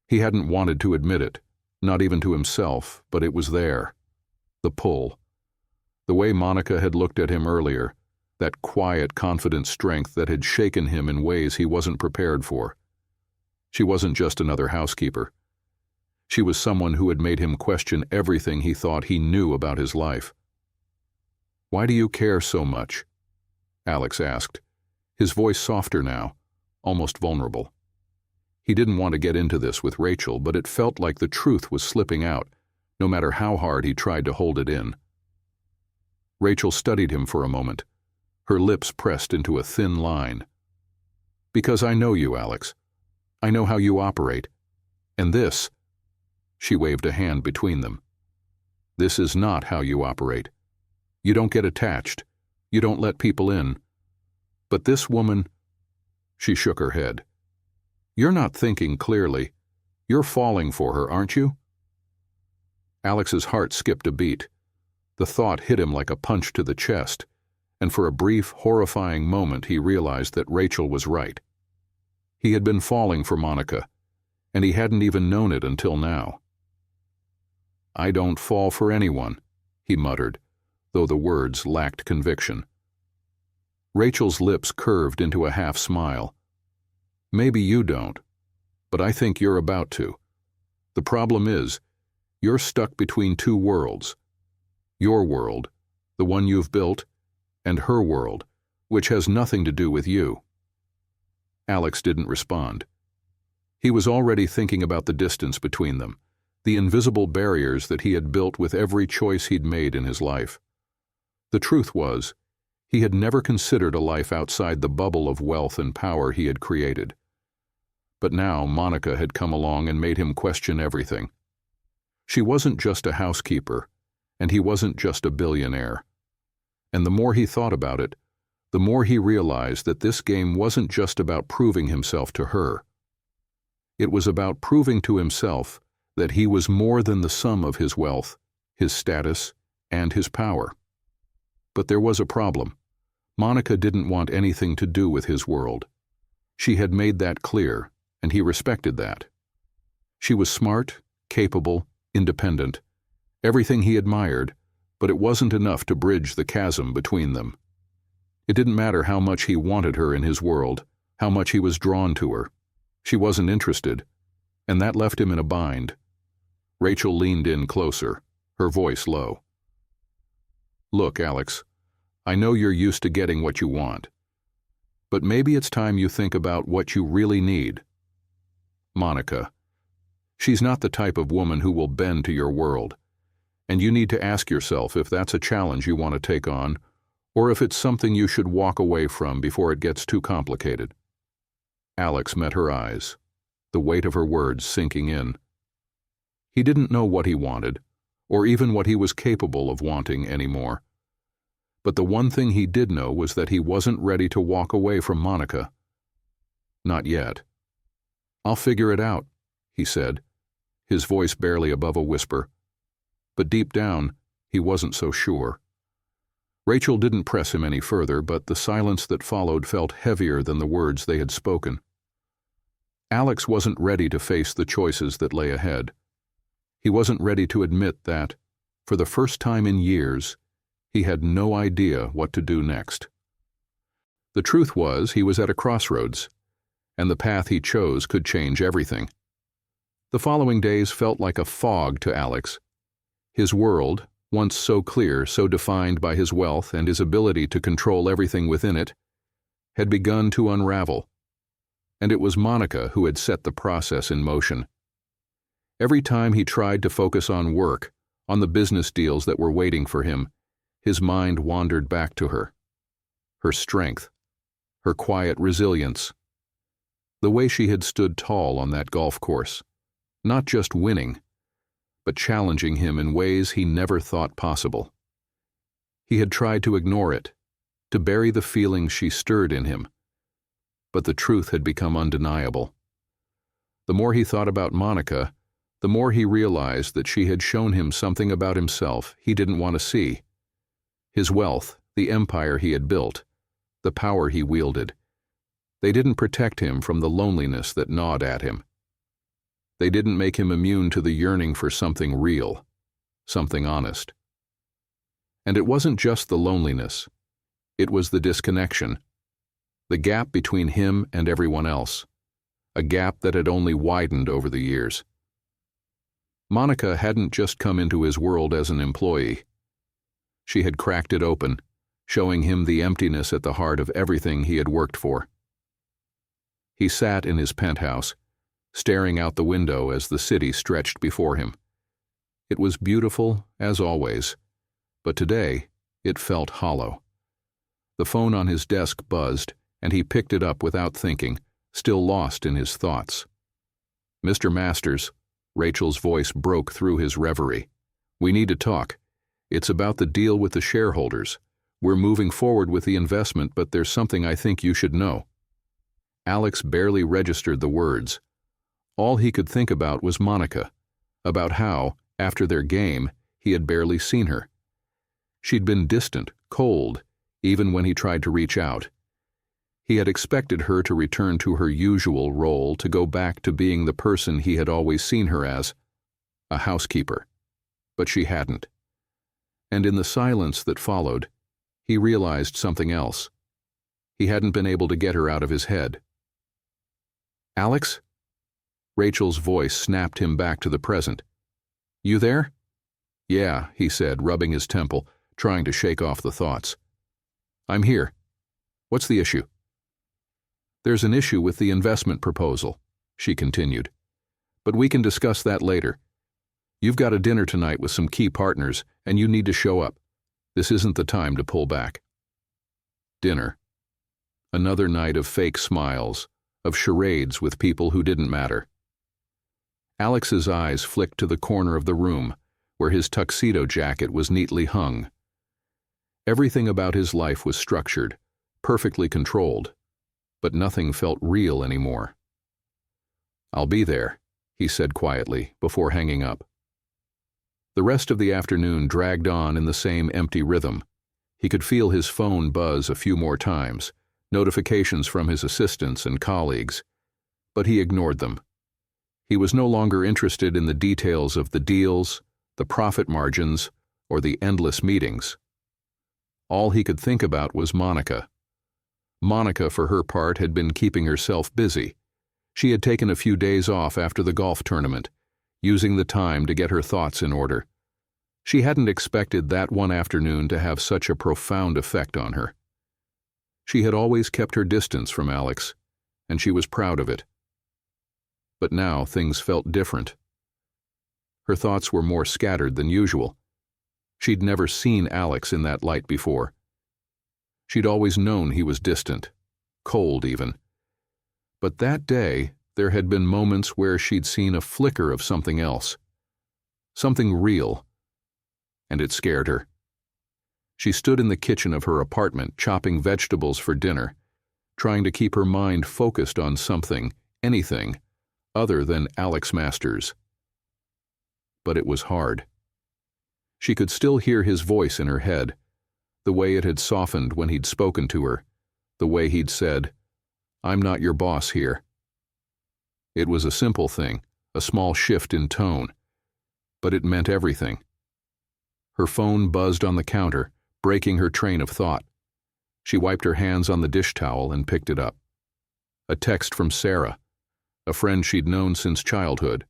He hadn't wanted to admit it, not even to himself, but it was there. The pull. The way Monica had looked at him earlier, that quiet, confident strength that had shaken him in ways he wasn't prepared for. She wasn't just another housekeeper. She was someone who had made him question everything he thought he knew about his life. "Why do you care so much?" Alex asked, his voice softer now, almost vulnerable. He didn't want to get into this with Rachel, but it felt like the truth was slipping out, no matter how hard he tried to hold it in. Rachel studied him for a moment, her lips pressed into a thin line. "Because I know you, Alex. I know how you operate. And this," she waved a hand between them, "this is not how you operate. You don't get attached. You don't let people in. But this woman," she shook her head, "you're not thinking clearly. You're falling for her, aren't you?" Alex's heart skipped a beat. The thought hit him like a punch to the chest, and for a brief, horrifying moment he realized that Rachel was right. He had been falling for Monica, and he hadn't even known it until now. "I don't fall for anyone," he muttered, though the words lacked conviction. Rachel's lips curved into a half-smile. "Maybe you don't, but I think you're about to. The problem is, you're stuck between two worlds. Your world, the one you've built, and her world, which has nothing to do with you." Alex didn't respond. He was already thinking about the distance between them, the invisible barriers that he had built with every choice he'd made in his life. The truth was, he had never considered a life outside the bubble of wealth and power he had created. But now Monica had come along and made him question everything. She wasn't just a housekeeper, and he wasn't just a billionaire. And the more he thought about it, the more he realized that this game wasn't just about proving himself to her. It was about proving to himself that he was more than the sum of his wealth, his status, and his power. But there was a problem. Monica didn't want anything to do with his world. She had made that clear, and he respected that. She was smart, capable, independent, everything he admired, but it wasn't enough to bridge the chasm between them. It didn't matter how much he wanted her in his world, how much he was drawn to her. She wasn't interested, and that left him in a bind. Rachel leaned in closer, her voice low. "Look, Alex, I know you're used to getting what you want, but maybe it's time you think about what you really need. Monica, she's not the type of woman who will bend to your world, and you need to ask yourself if that's a challenge you want to take on, or if it's something you should walk away from before it gets too complicated." Alex met her eyes, the weight of her words sinking in. He didn't know what he wanted, or even what he was capable of wanting anymore. But the one thing he did know was that he wasn't ready to walk away from Monica. Not yet. "I'll figure it out," he said, his voice barely above a whisper. But deep down, he wasn't so sure. Rachel didn't press him any further, but the silence that followed felt heavier than the words they had spoken. Alex wasn't ready to face the choices that lay ahead. He wasn't ready to admit that, for the first time in years, he had no idea what to do next. The truth was, he was at a crossroads, and the path he chose could change everything. The following days felt like a fog to Alex. His world, once so clear, so defined by his wealth and his ability to control everything within it, had begun to unravel. And it was Monica who had set the process in motion. Every time he tried to focus on work, on the business deals that were waiting for him, his mind wandered back to her. Her strength, her quiet resilience, the way she had stood tall on that golf course, not just winning, but challenging him in ways he never thought possible. He had tried to ignore it, to bury the feelings she stirred in him, but the truth had become undeniable. The more he thought about Monica, the more he realized that she had shown him something about himself he didn't want to see. His wealth, the empire he had built, the power he wielded, they didn't protect him from the loneliness that gnawed at him. They didn't make him immune to the yearning for something real, something honest. And it wasn't just the loneliness, it was the disconnection, the gap between him and everyone else, a gap that had only widened over the years. Monica hadn't just come into his world as an employee. She had cracked it open, showing him the emptiness at the heart of everything he had worked for. He sat in his penthouse, staring out the window as the city stretched before him. It was beautiful, as always, but today it felt hollow. The phone on his desk buzzed, and he picked it up without thinking, still lost in his thoughts. "Mr. Masters," Rachel's voice broke through his reverie. "We need to talk. It's about the deal with the shareholders. We're moving forward with the investment, but there's something I think you should know." Alex barely registered the words. All he could think about was Monica, about how, after their game, he had barely seen her. She'd been distant, cold, even when he tried to reach out. He had expected her to return to her usual role, to go back to being the person he had always seen her as, a housekeeper. But she hadn't. And in the silence that followed, he realized something else. He hadn't been able to get her out of his head. "Alex?" Rachel's voice snapped him back to the present. "You there?" "Yeah," he said, rubbing his temple, trying to shake off the thoughts. "I'm here. What's the issue?" "There's an issue with the investment proposal," she continued. "But we can discuss that later. You've got a dinner tonight with some key partners, and you need to show up. This isn't the time to pull back." Dinner. Another night of fake smiles, of charades with people who didn't matter. Alex's eyes flicked to the corner of the room, where his tuxedo jacket was neatly hung. Everything about his life was structured, perfectly controlled, but nothing felt real anymore. "I'll be there," he said quietly, before hanging up. The rest of the afternoon dragged on in the same empty rhythm. He could feel his phone buzz a few more times, notifications from his assistants and colleagues, but he ignored them. He was no longer interested in the details of the deals, the profit margins, or the endless meetings. All he could think about was Monica. Monica, for her part, had been keeping herself busy. She had taken a few days off after the golf tournament, using the time to get her thoughts in order. She hadn't expected that one afternoon to have such a profound effect on her. She had always kept her distance from Alex, and she was proud of it. But now things felt different. Her thoughts were more scattered than usual. She'd never seen Alex in that light before. She'd always known he was distant, cold even. But that day, there had been moments where she'd seen a flicker of something else, something real, and it scared her. She stood in the kitchen of her apartment, chopping vegetables for dinner, trying to keep her mind focused on something, anything, other than Alex Masters. But it was hard. She could still hear his voice in her head, The way it had softened when he'd spoken to her, the way he'd said, "I'm not your boss here." It was a simple thing, a small shift in tone, but it meant everything. Her phone buzzed on the counter, breaking her train of thought. She wiped her hands on the dish towel and picked it up. A text from Sarah, a friend she'd known since childhood.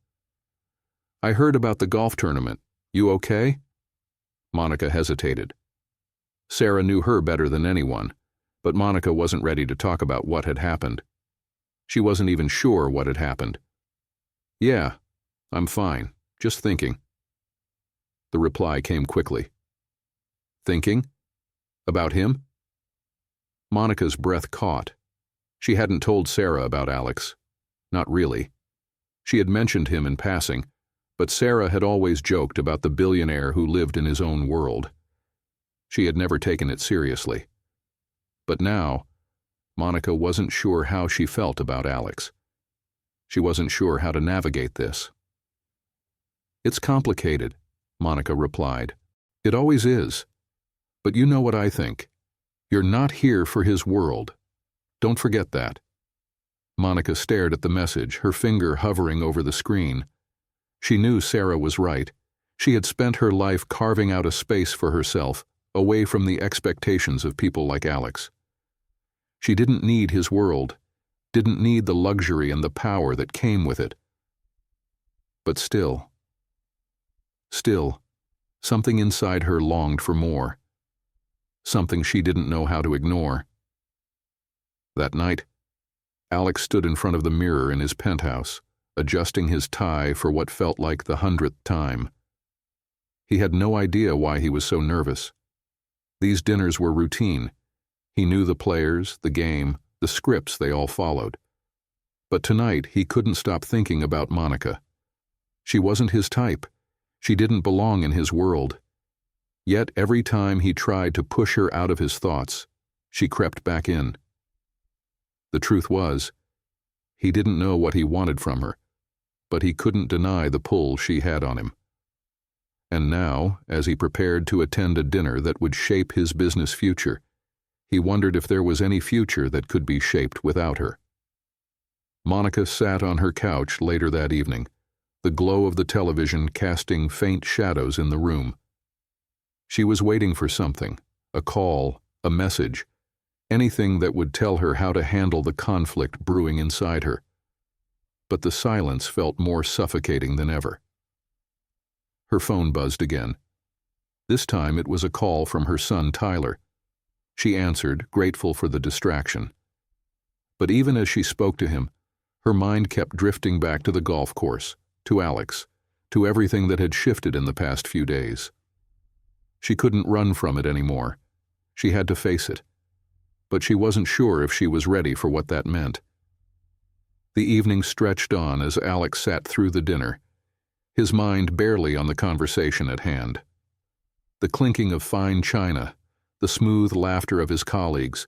"I heard about the golf tournament. You okay?" Monica hesitated. Sarah knew her better than anyone, but Monica wasn't ready to talk about what had happened. She wasn't even sure what had happened. "Yeah, I'm fine. Just thinking." The reply came quickly. "Thinking? About him?" Monica's breath caught. She hadn't told Sarah about Alex. Not really. She had mentioned him in passing, but Sarah had always joked about the billionaire who lived in his own world. She had never taken it seriously. But now, Monica wasn't sure how she felt about Alex. She wasn't sure how to navigate this. "It's complicated," Monica replied. "It always is. But you know what I think. You're not here for his world. Don't forget that." Monica stared at the message, her finger hovering over the screen. She knew Sarah was right. She had spent her life carving out a space for herself, away from the expectations of people like Alex. She didn't need his world, didn't need the luxury and the power that came with it. But still, something inside her longed for more. Something she didn't know how to ignore. That night, Alex stood in front of the mirror in his penthouse, adjusting his tie for what felt like the 100th time. He had no idea why he was so nervous. These dinners were routine. He knew the players, the game, the scripts they all followed. But tonight he couldn't stop thinking about Monica. She wasn't his type. She didn't belong in his world. Yet every time he tried to push her out of his thoughts, she crept back in. The truth was, he didn't know what he wanted from her, but he couldn't deny the pull she had on him. And now, as he prepared to attend a dinner that would shape his business future, he wondered if there was any future that could be shaped without her. Monica sat on her couch later that evening, the glow of the television casting faint shadows in the room. She was waiting for something, a call, a message, anything that would tell her how to handle the conflict brewing inside her. But the silence felt more suffocating than ever. Her phone buzzed again. This time it was a call from her son Tyler. She answered, grateful for the distraction. But even as she spoke to him, her mind kept drifting back to the golf course, to Alex, to everything that had shifted in the past few days. She couldn't run from it anymore. She had to face it. But she wasn't sure if she was ready for what that meant. The evening stretched on as Alex sat through the dinner, his mind barely on the conversation at hand. The clinking of fine china, the smooth laughter of his colleagues,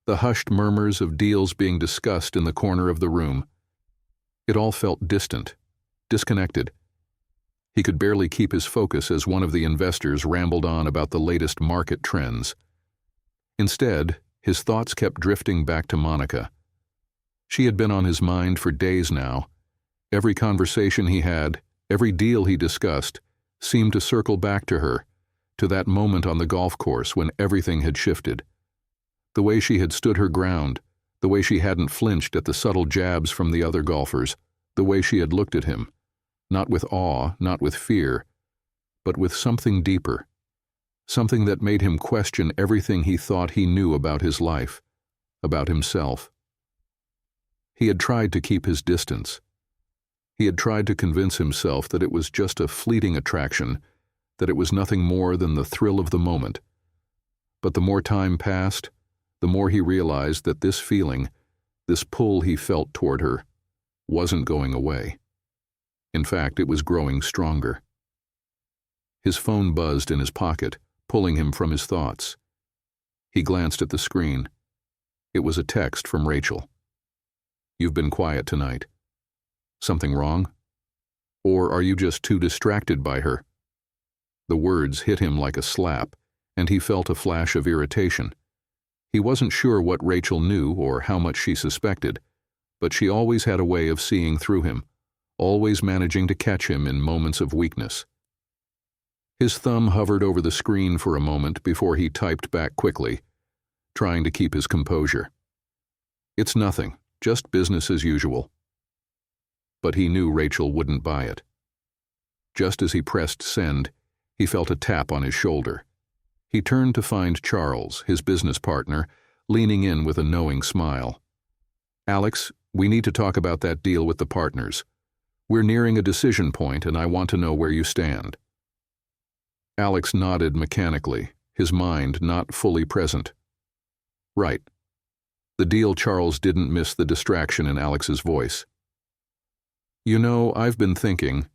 the hushed murmurs of deals being discussed in the corner of the room. It all felt distant, disconnected. He could barely keep his focus as one of the investors rambled on about the latest market trends. Instead, his thoughts kept drifting back to Monica. She had been on his mind for days now. Every conversation he had, every deal he discussed, seemed to circle back to her, to that moment on the golf course when everything had shifted. The way she had stood her ground, the way she hadn't flinched at the subtle jabs from the other golfers, the way she had looked at him, not with awe, not with fear, but with something deeper, something that made him question everything he thought he knew about his life, about himself. He had tried to keep his distance. He had tried to convince himself that it was just a fleeting attraction, that it was nothing more than the thrill of the moment. But the more time passed, the more he realized that this feeling, this pull he felt toward her, wasn't going away. In fact, it was growing stronger. His phone buzzed in his pocket, pulling him from his thoughts. He glanced at the screen. It was a text from Rachel. "You've been quiet tonight. Something wrong? Or are you just too distracted by her?" The words hit him like a slap, and he felt a flash of irritation. He wasn't sure what Rachel knew or how much she suspected, but she always had a way of seeing through him, always managing to catch him in moments of weakness. His thumb hovered over the screen for a moment before he typed back quickly, trying to keep his composure. "It's nothing, just business as usual." But he knew Rachel wouldn't buy it. Just as he pressed send, he felt a tap on his shoulder. He turned to find Charles, his business partner, leaning in with a knowing smile. "Alex, we need to talk about that deal with the partners. We're nearing a decision point, and I want to know where you stand." Alex nodded mechanically, his mind not fully present. "Right." The deal. Charles didn't miss the distraction in Alex's voice. "You know, I've been thinking,"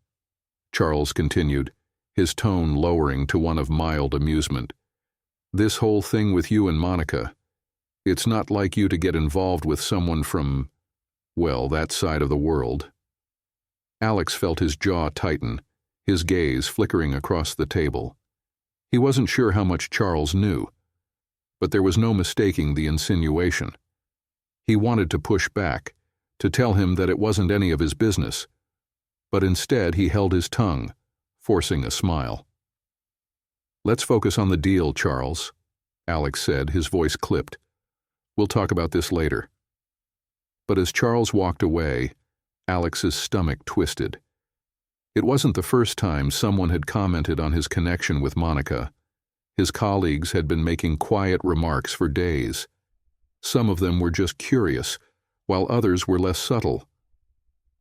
Charles continued, his tone lowering to one of mild amusement. "This whole thing with you and Monica, it's not like you to get involved with someone from, well, that side of the world." Alex felt his jaw tighten, his gaze flickering across the table. He wasn't sure how much Charles knew, but there was no mistaking the insinuation. He wanted to push back, to tell him that it wasn't any of his business, but instead he held his tongue, forcing a smile. "Let's focus on the deal, Charles," Alex said, his voice clipped. "We'll talk about this later." But as Charles walked away, Alex's stomach twisted. It wasn't the first time someone had commented on his connection with Monica. His colleagues had been making quiet remarks for days. Some of them were just curious, while others were less subtle.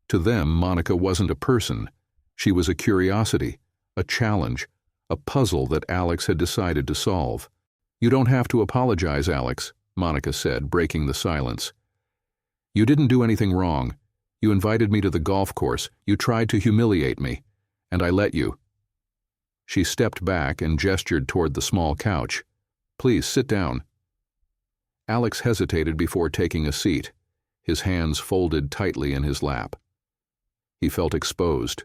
To them, Monica wasn't a person. She was a curiosity, a challenge, a puzzle that Alex had decided to solve. "You don't have to apologize, Alex," Monica said, breaking the silence. "You didn't do anything wrong. You invited me to the golf course, you tried to humiliate me, and I let you." She stepped back and gestured toward the small couch. "Please, sit down." Alex hesitated before taking a seat, his hands folded tightly in his lap. He felt exposed,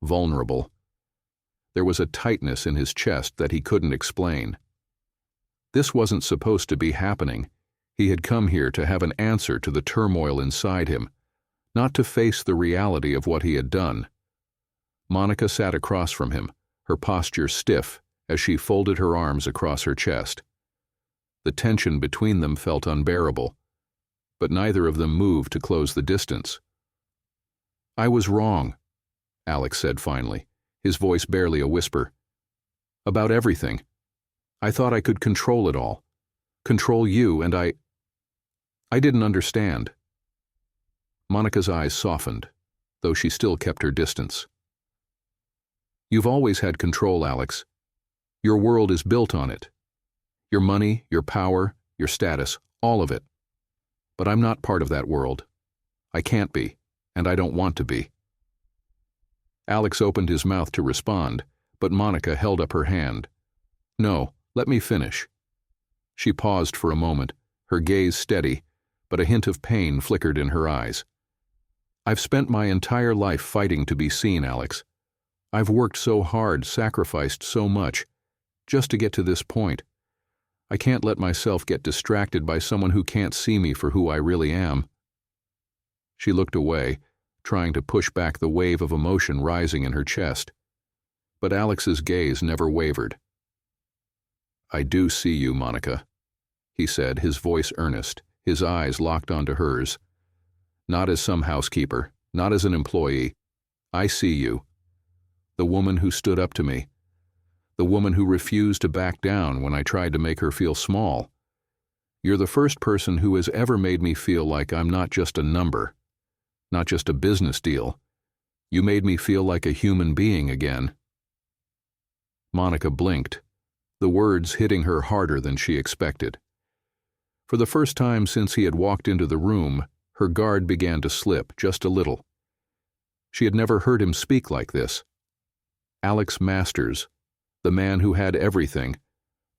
vulnerable. There was a tightness in his chest that he couldn't explain. This wasn't supposed to be happening. He had come here to have an answer to the turmoil inside him, not to face the reality of what he had done. Monica sat across from him, her posture stiff as she folded her arms across her chest. The tension between them felt unbearable, but neither of them moved to close the distance. "I was wrong," Alex said finally, his voice barely a whisper. "About everything. I thought I could control it all. Control you, and I didn't understand." Monica's eyes softened, though she still kept her distance. "You've always had control, Alex. Your world is built on it. Your money, your power, your status, all of it. But I'm not part of that world. I can't be, and I don't want to be." Alex opened his mouth to respond, but Monica held up her hand. "No, let me finish." She paused for a moment, her gaze steady, but a hint of pain flickered in her eyes. "I've spent my entire life fighting to be seen, Alex. I've worked so hard, sacrificed so much, just to get to this point. I can't let myself get distracted by someone who can't see me for who I really am." She looked away, trying to push back the wave of emotion rising in her chest. But Alex's gaze never wavered. "I do see you, Monica," he said, his voice earnest, his eyes locked onto hers. "Not as some housekeeper, not as an employee. I see you. The woman who stood up to me. The woman who refused to back down when I tried to make her feel small. You're the first person who has ever made me feel like I'm not just a number, not just a business deal. You made me feel like a human being again." Monica blinked, the words hitting her harder than she expected. For the first time since he had walked into the room, her guard began to slip just a little. She had never heard him speak like this. Alex Masters, the man who had everything,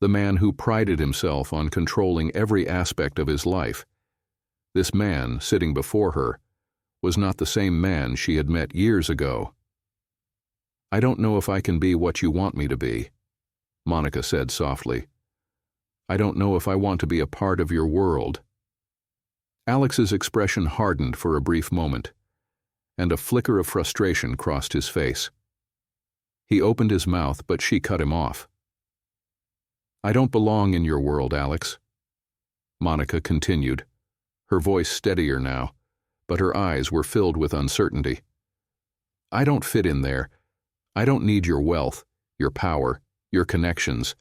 the man who prided himself on controlling every aspect of his life. This man, sitting before her, was not the same man she had met years ago. "I don't know if I can be what you want me to be." Monica said softly. "I don't know if I want to be a part of your world." Alex's expression hardened for a brief moment, and a flicker of frustration crossed his face. He opened his mouth, but she cut him off. "I don't belong in your world, Alex," Monica continued, her voice steadier now, but her eyes were filled with uncertainty. "I don't fit in there. I don't need your wealth, your power, your connections.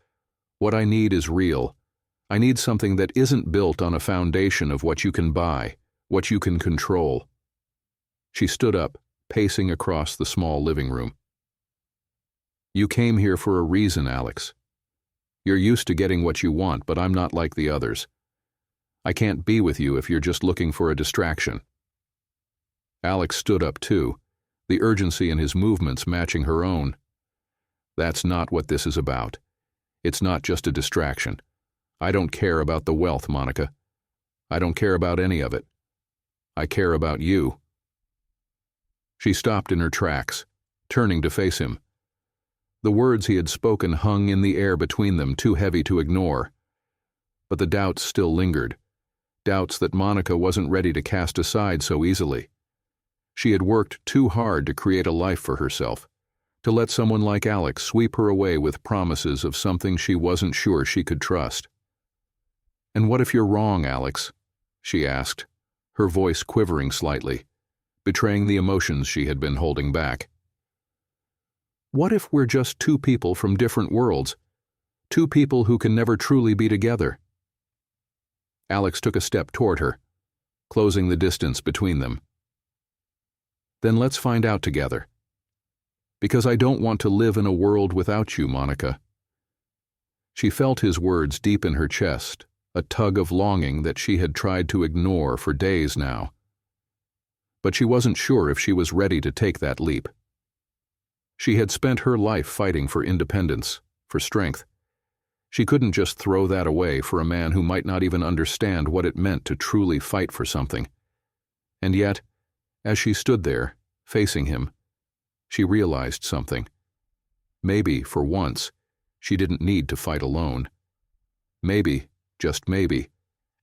What I need is real. I need something that isn't built on a foundation of what you can buy, what you can control." She stood up, pacing across the small living room. "You came here for a reason, Alex. You're used to getting what you want, but I'm not like the others. I can't be with you if you're just looking for a distraction." Alex stood up too, the urgency in his movements matching her own. "That's not what this is about. It's not just a distraction. I don't care about the wealth, Monica. I don't care about any of it. I care about you." She stopped in her tracks, turning to face him. The words he had spoken hung in the air between them, too heavy to ignore. But the doubts still lingered, doubts that Monica wasn't ready to cast aside so easily. She had worked too hard to create a life for herself, to let someone like Alex sweep her away with promises of something she wasn't sure she could trust. "And what if you're wrong, Alex?" she asked, her voice quivering slightly, betraying the emotions she had been holding back. "What if we're just two people from different worlds, two people who can never truly be together?" Alex took a step toward her, closing the distance between them. "Then let's find out together. Because I don't want to live in a world without you, Monica." She felt his words deep in her chest, a tug of longing that she had tried to ignore for days now. But she wasn't sure if she was ready to take that leap. She had spent her life fighting for independence, for strength. She couldn't just throw that away for a man who might not even understand what it meant to truly fight for something. And yet, as she stood there, facing him, she realized something. Maybe, for once, she didn't need to fight alone. Maybe, just maybe,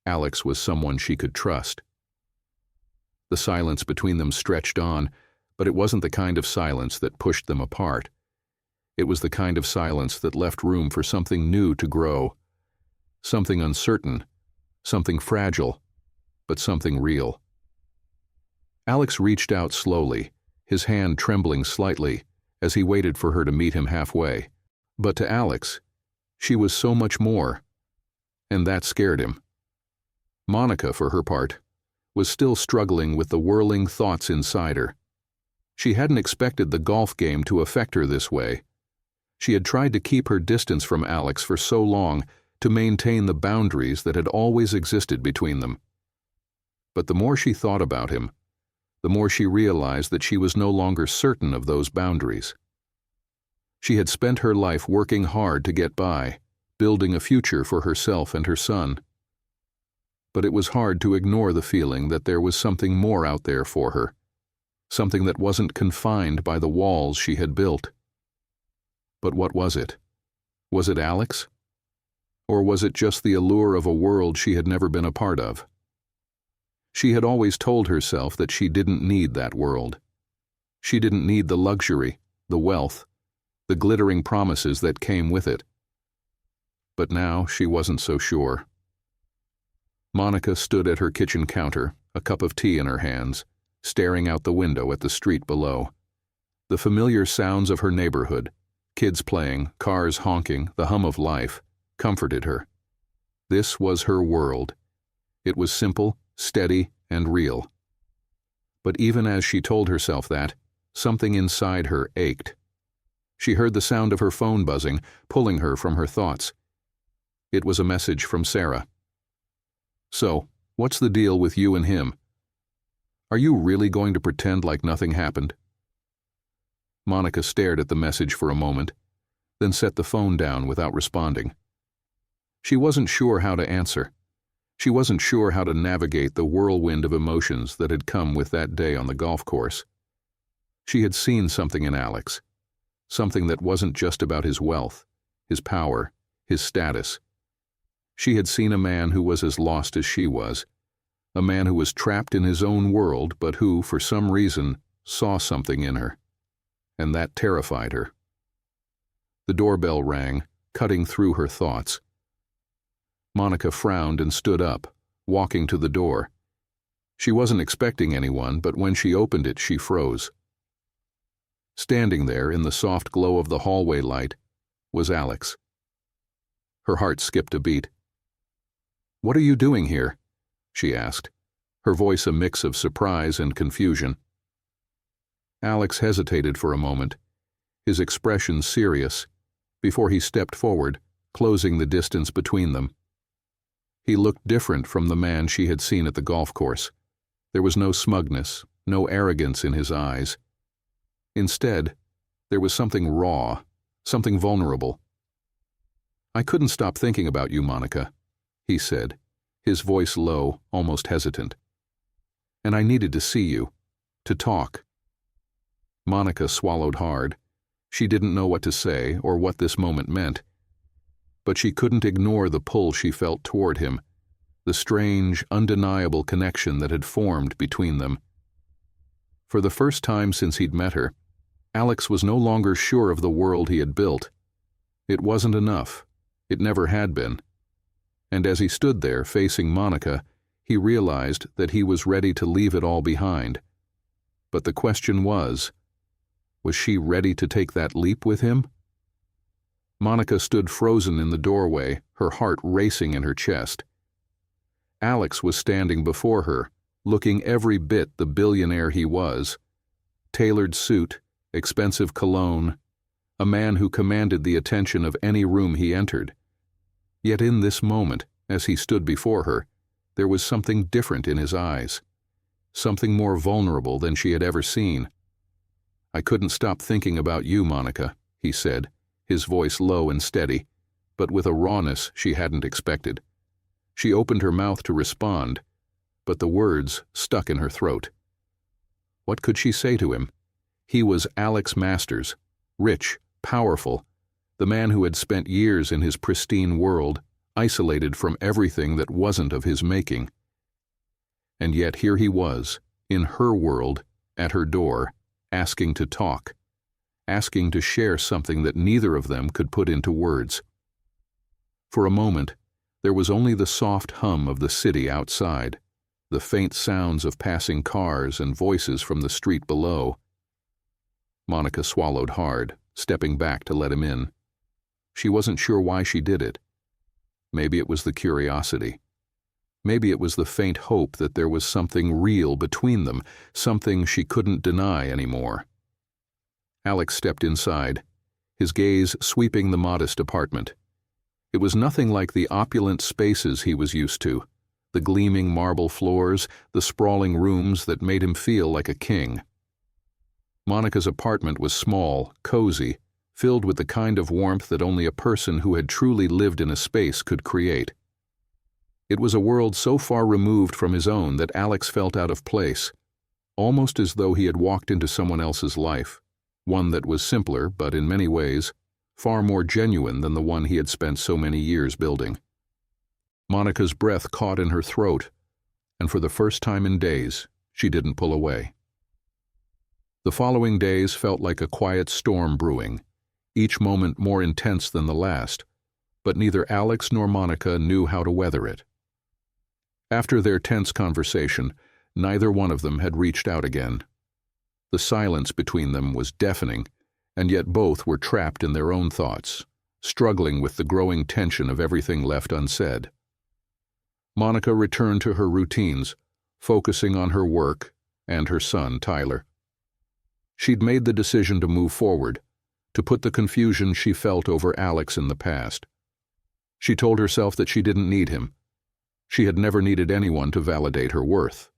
Alex was someone she could trust. The silence between them stretched on, but it wasn't the kind of silence that pushed them apart. It was the kind of silence that left room for something new to grow. Something uncertain, something fragile, but something real. Alex reached out slowly, his hand trembling slightly as he waited for her to meet him halfway. But to Alex, she was so much more, and that scared him. Monica, for her part, was still struggling with the whirling thoughts inside her. She hadn't expected the golf game to affect her this way. She had tried to keep her distance from Alex for so long to maintain the boundaries that had always existed between them. But the more she thought about him, the more she realized that she was no longer certain of those boundaries. She had spent her life working hard to get by, building a future for herself and her son. But it was hard to ignore the feeling that there was something more out there for her, something that wasn't confined by the walls she had built. But what was it? Was it Alex? Or was it just the allure of a world she had never been a part of? She had always told herself that she didn't need that world. She didn't need the luxury, the wealth, the glittering promises that came with it. But now she wasn't so sure. Monica stood at her kitchen counter, a cup of tea in her hands, staring out the window at the street below. The familiar sounds of her neighborhood, kids playing, cars honking, the hum of life, comforted her. This was her world. It was simple, steady, and real. But even as she told herself that, something inside her ached. She heard the sound of her phone buzzing, pulling her from her thoughts. It was a message from Sarah. "So, what's the deal with you and him? Are you really going to pretend like nothing happened?" Monica stared at the message for a moment, then set the phone down without responding. She wasn't sure how to answer. She wasn't sure how to navigate the whirlwind of emotions that had come with that day on the golf course. She had seen something in Alex, something that wasn't just about his wealth, his power, his status. She had seen a man who was as lost as she was, a man who was trapped in his own world but who, for some reason, saw something in her, and that terrified her. The doorbell rang, cutting through her thoughts. Monica frowned and stood up, walking to the door. She wasn't expecting anyone, but when she opened it, she froze. Standing there in the soft glow of the hallway light was Alex. Her heart skipped a beat. "What are you doing here?" she asked, her voice a mix of surprise and confusion. Alex hesitated for a moment, his expression serious, before he stepped forward, closing the distance between them. He looked different from the man she had seen at the golf course. There was no smugness, no arrogance in his eyes. Instead, there was something raw, something vulnerable. "I couldn't stop thinking about you, Monica," he said, his voice low, almost hesitant. "And I needed to see you, to talk." Monica swallowed hard. She didn't know what to say or what this moment meant. But she couldn't ignore the pull she felt toward him, the strange, undeniable connection that had formed between them. For the first time since he'd met her, Alex was no longer sure of the world he had built. It wasn't enough. It never had been. And as he stood there facing Monica, he realized that he was ready to leave it all behind. But the question was she ready to take that leap with him? Monica stood frozen in the doorway, her heart racing in her chest. Alex was standing before her, looking every bit the billionaire he was. Tailored suit, expensive cologne, a man who commanded the attention of any room he entered. Yet in this moment, as he stood before her, there was something different in his eyes, something more vulnerable than she had ever seen. "I couldn't stop thinking about you, Monica," he said, his voice low and steady, but with a rawness she hadn't expected. She opened her mouth to respond, but the words stuck in her throat. What could she say to him? He was Alex Masters, rich, powerful, the man who had spent years in his pristine world, isolated from everything that wasn't of his making. And yet here he was, in her world, at her door, asking to talk, asking to share something that neither of them could put into words. For a moment, there was only the soft hum of the city outside, the faint sounds of passing cars and voices from the street below. Monica swallowed hard, stepping back to let him in. She wasn't sure why she did it. Maybe it was the curiosity. Maybe it was the faint hope that there was something real between them, something she couldn't deny anymore. Alex stepped inside, his gaze sweeping the modest apartment. It was nothing like the opulent spaces he was used to, the gleaming marble floors, the sprawling rooms that made him feel like a king. Monica's apartment was small, cozy, filled with the kind of warmth that only a person who had truly lived in a space could create. It was a world so far removed from his own that Alex felt out of place, almost as though he had walked into someone else's life, one that was simpler, but in many ways, far more genuine than the one he had spent so many years building. Monica's breath caught in her throat, and for the first time in days, she didn't pull away. The following days felt like a quiet storm brewing, each moment more intense than the last, but neither Alex nor Monica knew how to weather it. After their tense conversation, neither one of them had reached out again. The silence between them was deafening, and yet both were trapped in their own thoughts, struggling with the growing tension of everything left unsaid. Monica returned to her routines, focusing on her work and her son, Tyler. She'd made the decision to move forward, to put the confusion she felt over Alex in the past. She told herself that she didn't need him. She had never needed anyone to validate her worth.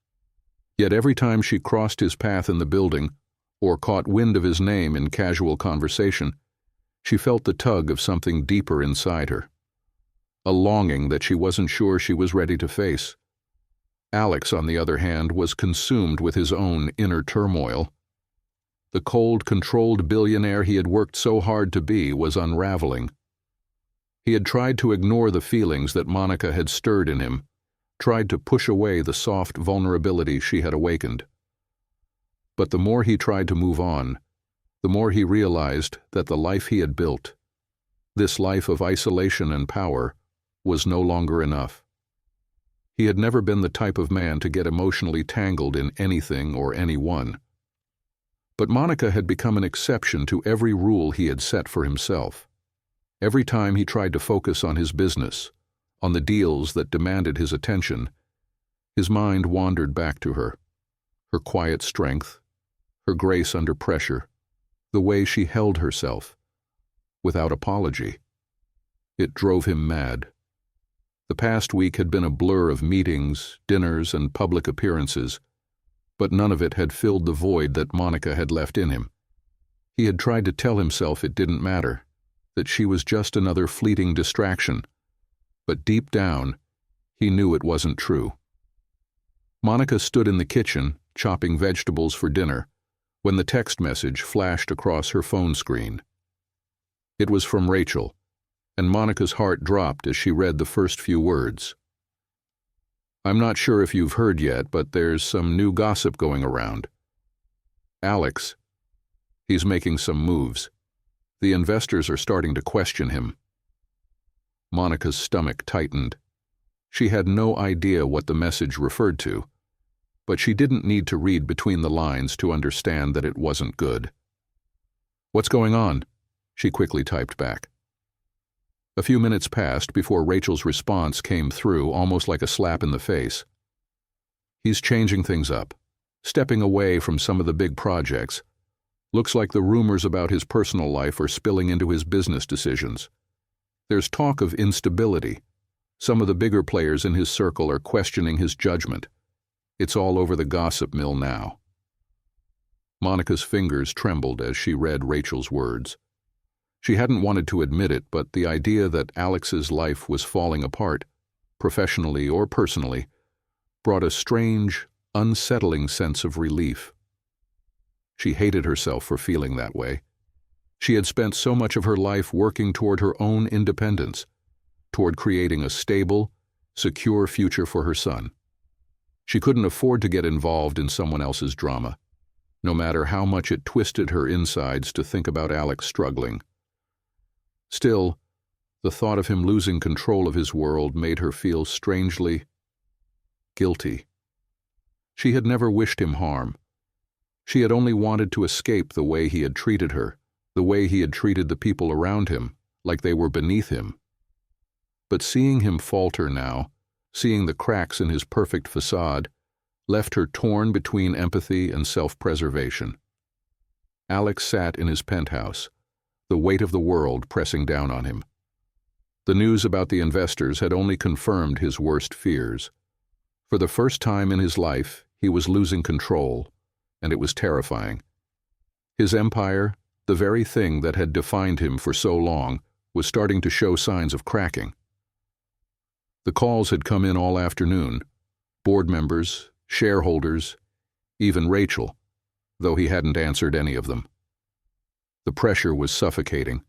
Yet every time she crossed his path in the building, or caught wind of his name in casual conversation, she felt the tug of something deeper inside her. A longing that she wasn't sure she was ready to face. Alex, on the other hand, was consumed with his own inner turmoil. The cold, controlled billionaire he had worked so hard to be was unraveling. He had tried to ignore the feelings that Monica had stirred in him, tried to push away the soft vulnerability she had awakened. But the more he tried to move on, the more he realized that the life he had built, this life of isolation and power, was no longer enough. He had never been the type of man to get emotionally tangled in anything or anyone. But Monica had become an exception to every rule he had set for himself. Every time he tried to focus on his business, on the deals that demanded his attention, his mind wandered back to her quiet strength, her grace under pressure, the way she held herself, without apology. It drove him mad. The past week had been a blur of meetings, dinners, and public appearances, but none of it had filled the void that Monica had left in him. He had tried to tell himself it didn't matter, that she was just another fleeting distraction, but deep down, he knew it wasn't true. Monica stood in the kitchen, chopping vegetables for dinner, when the text message flashed across her phone screen. It was from Rachel, and Monica's heart dropped as she read the first few words. "I'm not sure if you've heard yet, but there's some new gossip going around. Alex, he's making some moves. The investors are starting to question him." Monica's stomach tightened. She had no idea what the message referred to, but she didn't need to read between the lines to understand that it wasn't good. "What's going on?" she quickly typed back. A few minutes passed before Rachel's response came through, almost like a slap in the face. "He's changing things up, stepping away from some of the big projects. Looks like the rumors about his personal life are spilling into his business decisions. There's talk of instability. Some of the bigger players in his circle are questioning his judgment. It's all over the gossip mill now." Monica's fingers trembled as she read Rachel's words. She hadn't wanted to admit it, but the idea that Alex's life was falling apart, professionally or personally, brought a strange, unsettling sense of relief. She hated herself for feeling that way. She had spent so much of her life working toward her own independence, toward creating a stable, secure future for her son. She couldn't afford to get involved in someone else's drama, no matter how much it twisted her insides to think about Alex struggling. Still, the thought of him losing control of his world made her feel strangely guilty. She had never wished him harm. She had only wanted to escape the way he had treated her, the way he had treated the people around him, like they were beneath him. But seeing him falter now, seeing the cracks in his perfect facade, left her torn between empathy and self-preservation. Alex sat in his penthouse, the weight of the world pressing down on him. The news about the investors had only confirmed his worst fears. For the first time in his life, he was losing control, and it was terrifying. His empire, the very thing that had defined him for so long, was starting to show signs of cracking. The calls had come in all afternoon, board members, shareholders, even Rachel, though he hadn't answered any of them. The pressure was suffocating,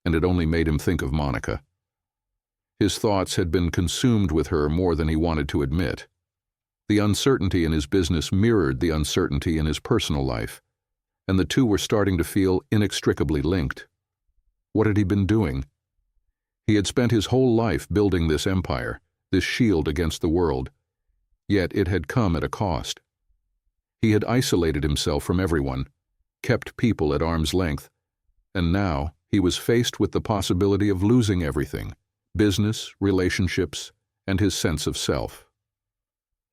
and it only made him think of Monica. His thoughts had been consumed with her more than he wanted to admit. The uncertainty in his business mirrored the uncertainty in his personal life, and the two were starting to feel inextricably linked. What had he been doing? He had spent his whole life building this empire, this shield against the world, yet it had come at a cost. He had isolated himself from everyone, kept people at arm's length, and now he was faced with the possibility of losing everything: business, relationships, and his sense of self.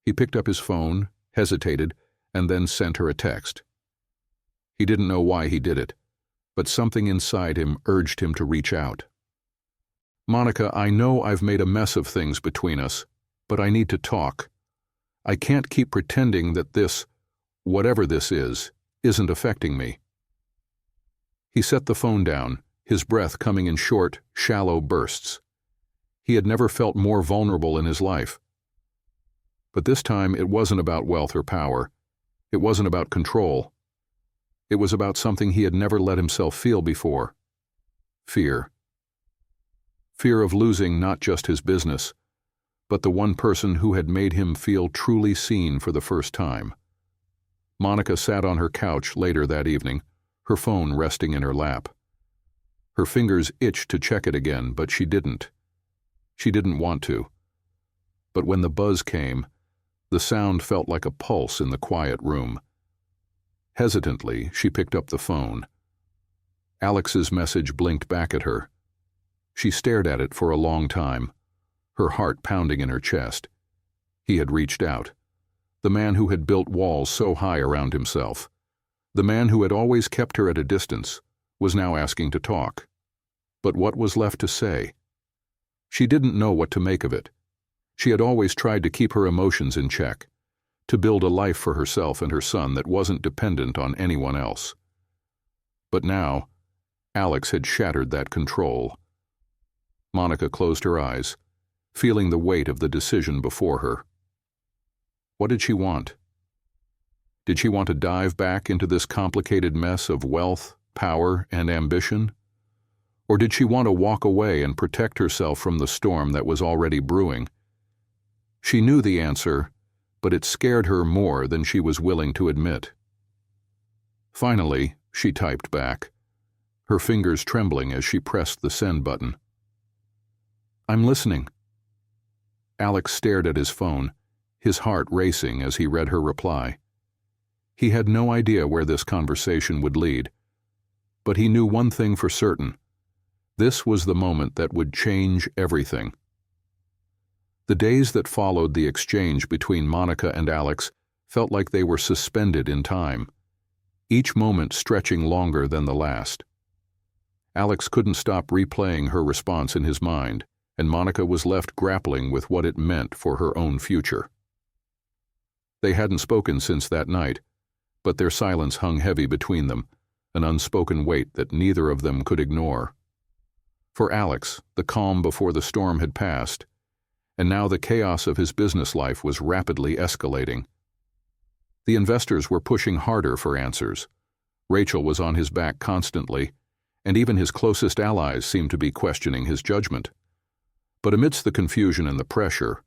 He picked up his phone, hesitated, and then sent her a text. He didn't know why he did it, but something inside him urged him to reach out. "Monica, I know I've made a mess of things between us, but I need to talk. I can't keep pretending that this, whatever this is, isn't affecting me." He set the phone down, his breath coming in short, shallow bursts. He had never felt more vulnerable in his life. But this time it wasn't about wealth or power. It wasn't about control. It was about something he had never let himself feel before: fear. Fear of losing not just his business, but the one person who had made him feel truly seen for the first time. Monica sat on her couch later that evening, her phone resting in her lap. Her fingers itched to check it again, but she didn't. She didn't want to. But when the buzz came, the sound felt like a pulse in the quiet room. Hesitantly, she picked up the phone. Alex's message blinked back at her. She stared at it for a long time, her heart pounding in her chest. He had reached out. The man who had built walls so high around himself, the man who had always kept her at a distance, was now asking to talk. But what was left to say? She didn't know what to make of it. She had always tried to keep her emotions in check, to build a life for herself and her son that wasn't dependent on anyone else. But now, Alex had shattered that control. Monica closed her eyes, feeling the weight of the decision before her. What did she want? Did she want to dive back into this complicated mess of wealth, power, and ambition? Or did she want to walk away and protect herself from the storm that was already brewing? She knew the answer, but it scared her more than she was willing to admit. Finally, she typed back, her fingers trembling as she pressed the send button. "I'm listening." Alex stared at his phone, his heart racing as he read her reply. He had no idea where this conversation would lead, but he knew one thing for certain. This was the moment that would change everything. The days that followed the exchange between Monica and Alex felt like they were suspended in time, each moment stretching longer than the last. Alex couldn't stop replaying her response in his mind, and Monica was left grappling with what it meant for her own future. They hadn't spoken since that night, but their silence hung heavy between them, an unspoken weight that neither of them could ignore. For Alex, the calm before the storm had passed, and now the chaos of his business life was rapidly escalating. The investors were pushing harder for answers. Rachel was on his back constantly, and even his closest allies seemed to be questioning his judgment. But amidst the confusion and the pressure,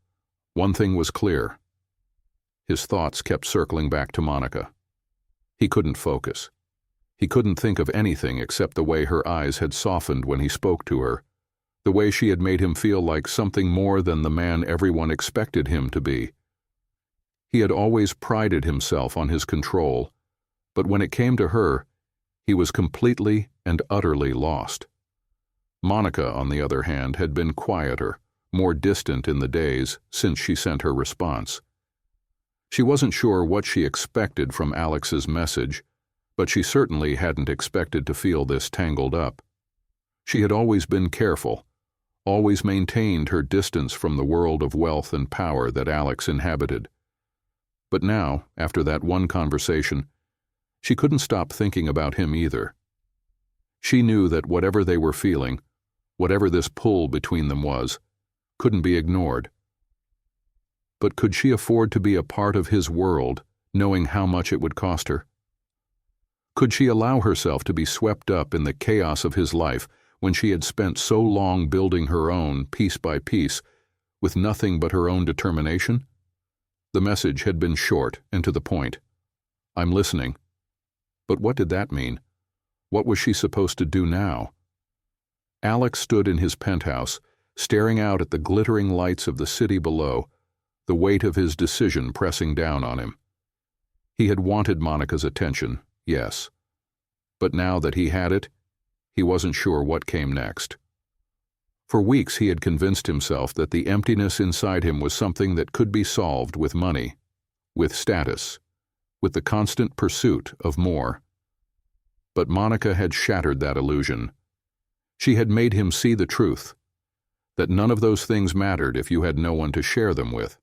one thing was clear. His thoughts kept circling back to Monica. He couldn't focus. He couldn't think of anything except the way her eyes had softened when he spoke to her, the way she had made him feel like something more than the man everyone expected him to be. He had always prided himself on his control, but when it came to her, he was completely and utterly lost. Monica, on the other hand, had been quieter, more distant in the days since she sent her response. She wasn't sure what she expected from Alex's message, but she certainly hadn't expected to feel this tangled up. She had always been careful, always maintained her distance from the world of wealth and power that Alex inhabited. But now, after that one conversation, she couldn't stop thinking about him either. She knew that whatever they were feeling, whatever this pull between them was, couldn't be ignored. But could she afford to be a part of his world, knowing how much it would cost her? Could she allow herself to be swept up in the chaos of his life when she had spent so long building her own, piece by piece, with nothing but her own determination? The message had been short and to the point. "I'm listening." But what did that mean? What was she supposed to do now? Alex stood in his penthouse, staring out at the glittering lights of the city below, the weight of his decision pressing down on him. He had wanted Monica's attention, yes. But now that he had it, he wasn't sure what came next. For weeks he had convinced himself that the emptiness inside him was something that could be solved with money, with status, with the constant pursuit of more. But Monica had shattered that illusion. She had made him see the truth, that none of those things mattered if you had no one to share them with.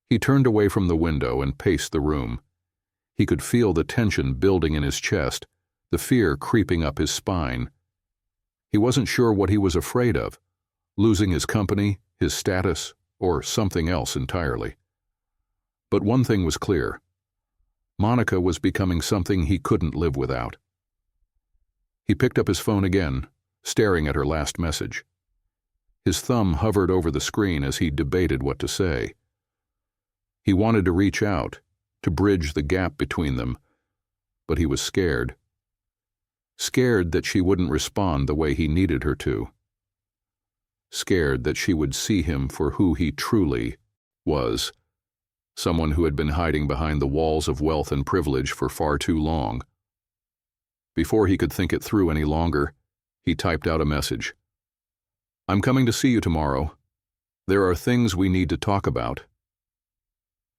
He turned away from the window and paced the room. He could feel the tension building in his chest, the fear creeping up his spine. He wasn't sure what he was afraid of, losing his company, his status, or something else entirely. But one thing was clear. Monica was becoming something he couldn't live without. He picked up his phone again, staring at her last message. His thumb hovered over the screen as he debated what to say. He wanted to reach out, to bridge the gap between them, but he was scared. Scared that she wouldn't respond the way he needed her to. Scared that she would see him for who he truly was, someone who had been hiding behind the walls of wealth and privilege for far too long. Before he could think it through any longer, he typed out a message. "I'm coming to see you tomorrow. There are things we need to talk about."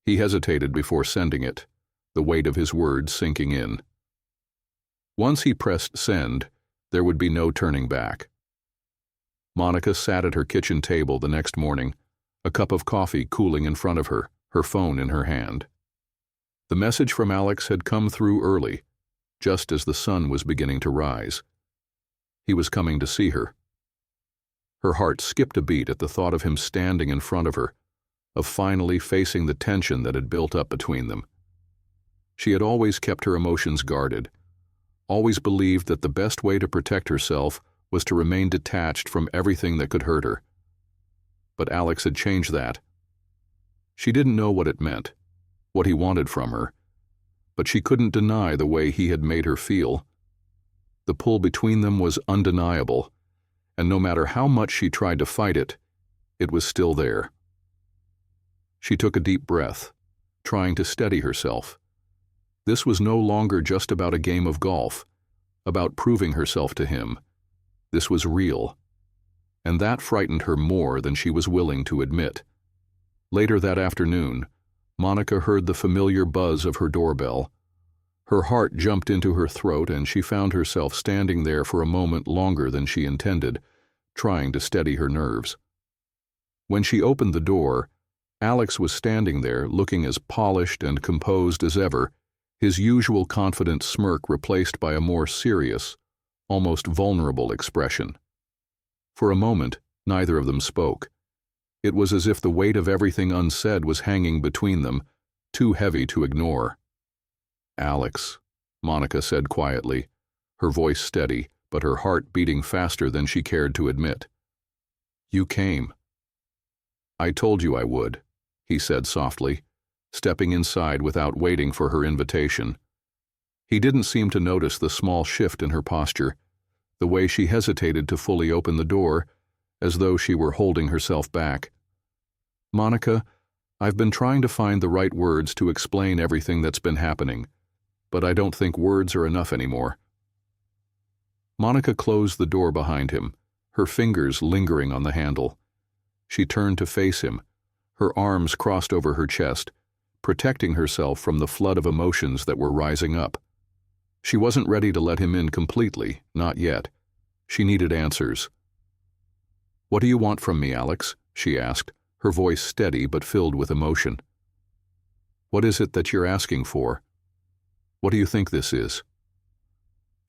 He hesitated before sending it, the weight of his words sinking in. Once he pressed send, there would be no turning back. Monica sat at her kitchen table the next morning, a cup of coffee cooling in front of her, her phone in her hand. The message from Alex had come through early, just as the sun was beginning to rise. He was coming to see her. Her heart skipped a beat at the thought of him standing in front of her, of finally facing the tension that had built up between them. She had always kept her emotions guarded, always believed that the best way to protect herself was to remain detached from everything that could hurt her. But Alex had changed that. She didn't know what it meant, what he wanted from her, but she couldn't deny the way he had made her feel. The pull between them was undeniable, and no matter how much she tried to fight it, it was still there. She took a deep breath, trying to steady herself. This was no longer just about a game of golf, about proving herself to him. This was real, and that frightened her more than she was willing to admit. Later that afternoon, Monica heard the familiar buzz of her doorbell. Her heart jumped into her throat, and she found herself standing there for a moment longer than she intended, trying to steady her nerves. When she opened the door, Alex was standing there looking as polished and composed as ever, his usual confident smirk replaced by a more serious, almost vulnerable expression. For a moment, neither of them spoke. It was as if the weight of everything unsaid was hanging between them, too heavy to ignore. "Alex," Monica said quietly, her voice steady, but her heart beating faster than she cared to admit. "You came." "I told you I would," he said softly, stepping inside without waiting for her invitation. He didn't seem to notice the small shift in her posture, the way she hesitated to fully open the door, as though she were holding herself back. "Monica, I've been trying to find the right words to explain everything that's been happening, but I don't think words are enough anymore." Monica closed the door behind him, her fingers lingering on the handle. She turned to face him, her arms crossed over her chest, protecting herself from the flood of emotions that were rising up. She wasn't ready to let him in completely, not yet. She needed answers. "What do you want from me, Alex?" she asked, her voice steady but filled with emotion. "What is it that you're asking for? What do you think this is?"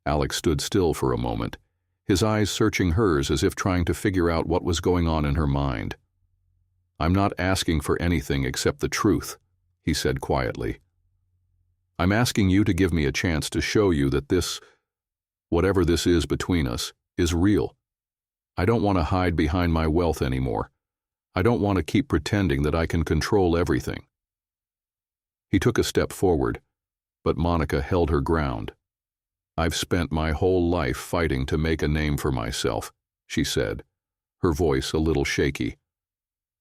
Alex stood still for a moment, his eyes searching hers as if trying to figure out what was going on in her mind. "I'm not asking for anything except the truth," he said quietly. "I'm asking you to give me a chance to show you that this, whatever this is between us, is real. I don't want to hide behind my wealth anymore. I don't want to keep pretending that I can control everything." He took a step forward, but Monica held her ground. "I've spent my whole life fighting to make a name for myself," she said, her voice a little shaky.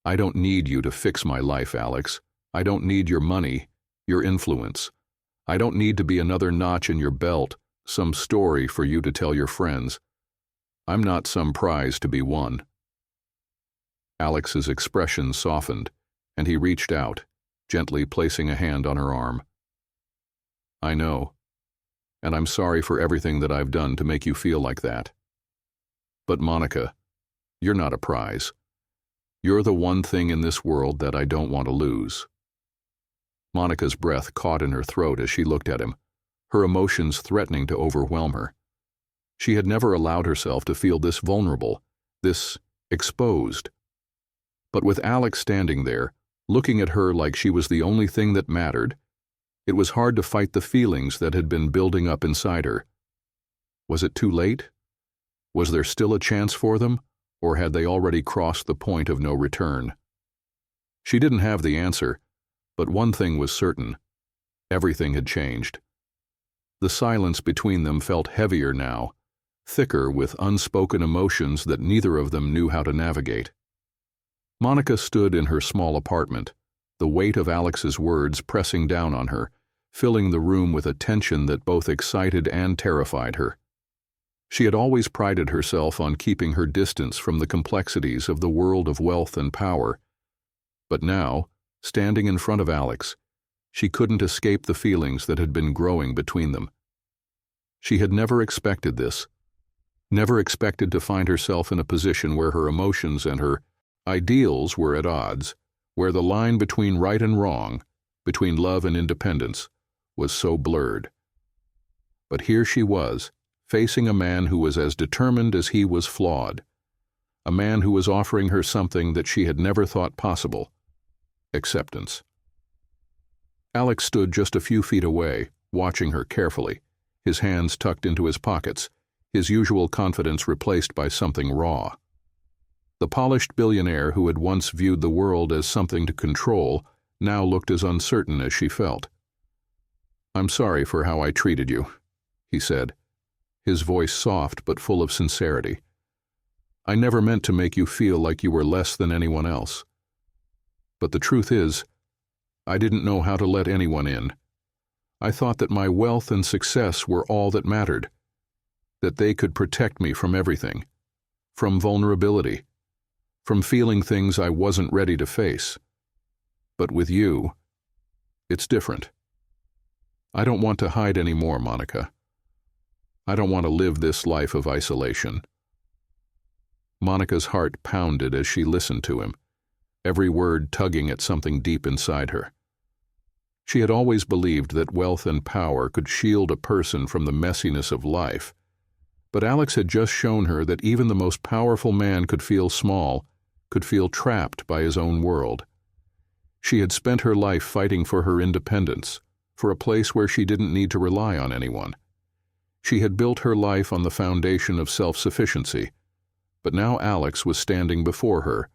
"I don't need you to fix my life, Alex. I don't need your money, your influence. I don't need to be another notch in your belt, some story for you to tell your friends. I'm not some prize to be won." Alex's expression softened, and he reached out, gently placing a hand on her arm. "I know, and I'm sorry for everything that I've done to make you feel like that. But Monica, you're not a prize. You're the one thing in this world that I don't want to lose." Monica's breath caught in her throat as she looked at him, her emotions threatening to overwhelm her. She had never allowed herself to feel this vulnerable, this exposed. But with Alex standing there, looking at her like she was the only thing that mattered, it was hard to fight the feelings that had been building up inside her. Was it too late? Was there still a chance for them? Or had they already crossed the point of no return? She didn't have the answer, but one thing was certain. Everything had changed. The silence between them felt heavier now, thicker with unspoken emotions that neither of them knew how to navigate. Monica stood in her small apartment, the weight of Alex's words pressing down on her, filling the room with a tension that both excited and terrified her. She had always prided herself on keeping her distance from the complexities of the world of wealth and power, but now, standing in front of Alex, she couldn't escape the feelings that had been growing between them. She had never expected this, never expected to find herself in a position where her emotions and her ideals were at odds, where the line between right and wrong, between love and independence, was so blurred. But here she was, facing a man who was as determined as he was flawed, a man who was offering her something that she had never thought possible: acceptance. Alex stood just a few feet away, watching her carefully, his hands tucked into his pockets, his usual confidence replaced by something raw. The polished billionaire who had once viewed the world as something to control now looked as uncertain as she felt. "I'm sorry for how I treated you," he said, his voice soft but full of sincerity. "I never meant to make you feel like you were less than anyone else. But the truth is, I didn't know how to let anyone in. I thought that my wealth and success were all that mattered, that they could protect me from everything, from vulnerability, from feeling things I wasn't ready to face. But with you, it's different. I don't want to hide anymore, Monica. I don't want to live this life of isolation." Monica's heart pounded as she listened to him, every word tugging at something deep inside her. She had always believed that wealth and power could shield a person from the messiness of life, but Alex had just shown her that even the most powerful man could feel small, could feel trapped by his own world. She had spent her life fighting for her independence, for a place where she didn't need to rely on anyone. She had built her life on the foundation of self-sufficiency, but now Alex was standing before her,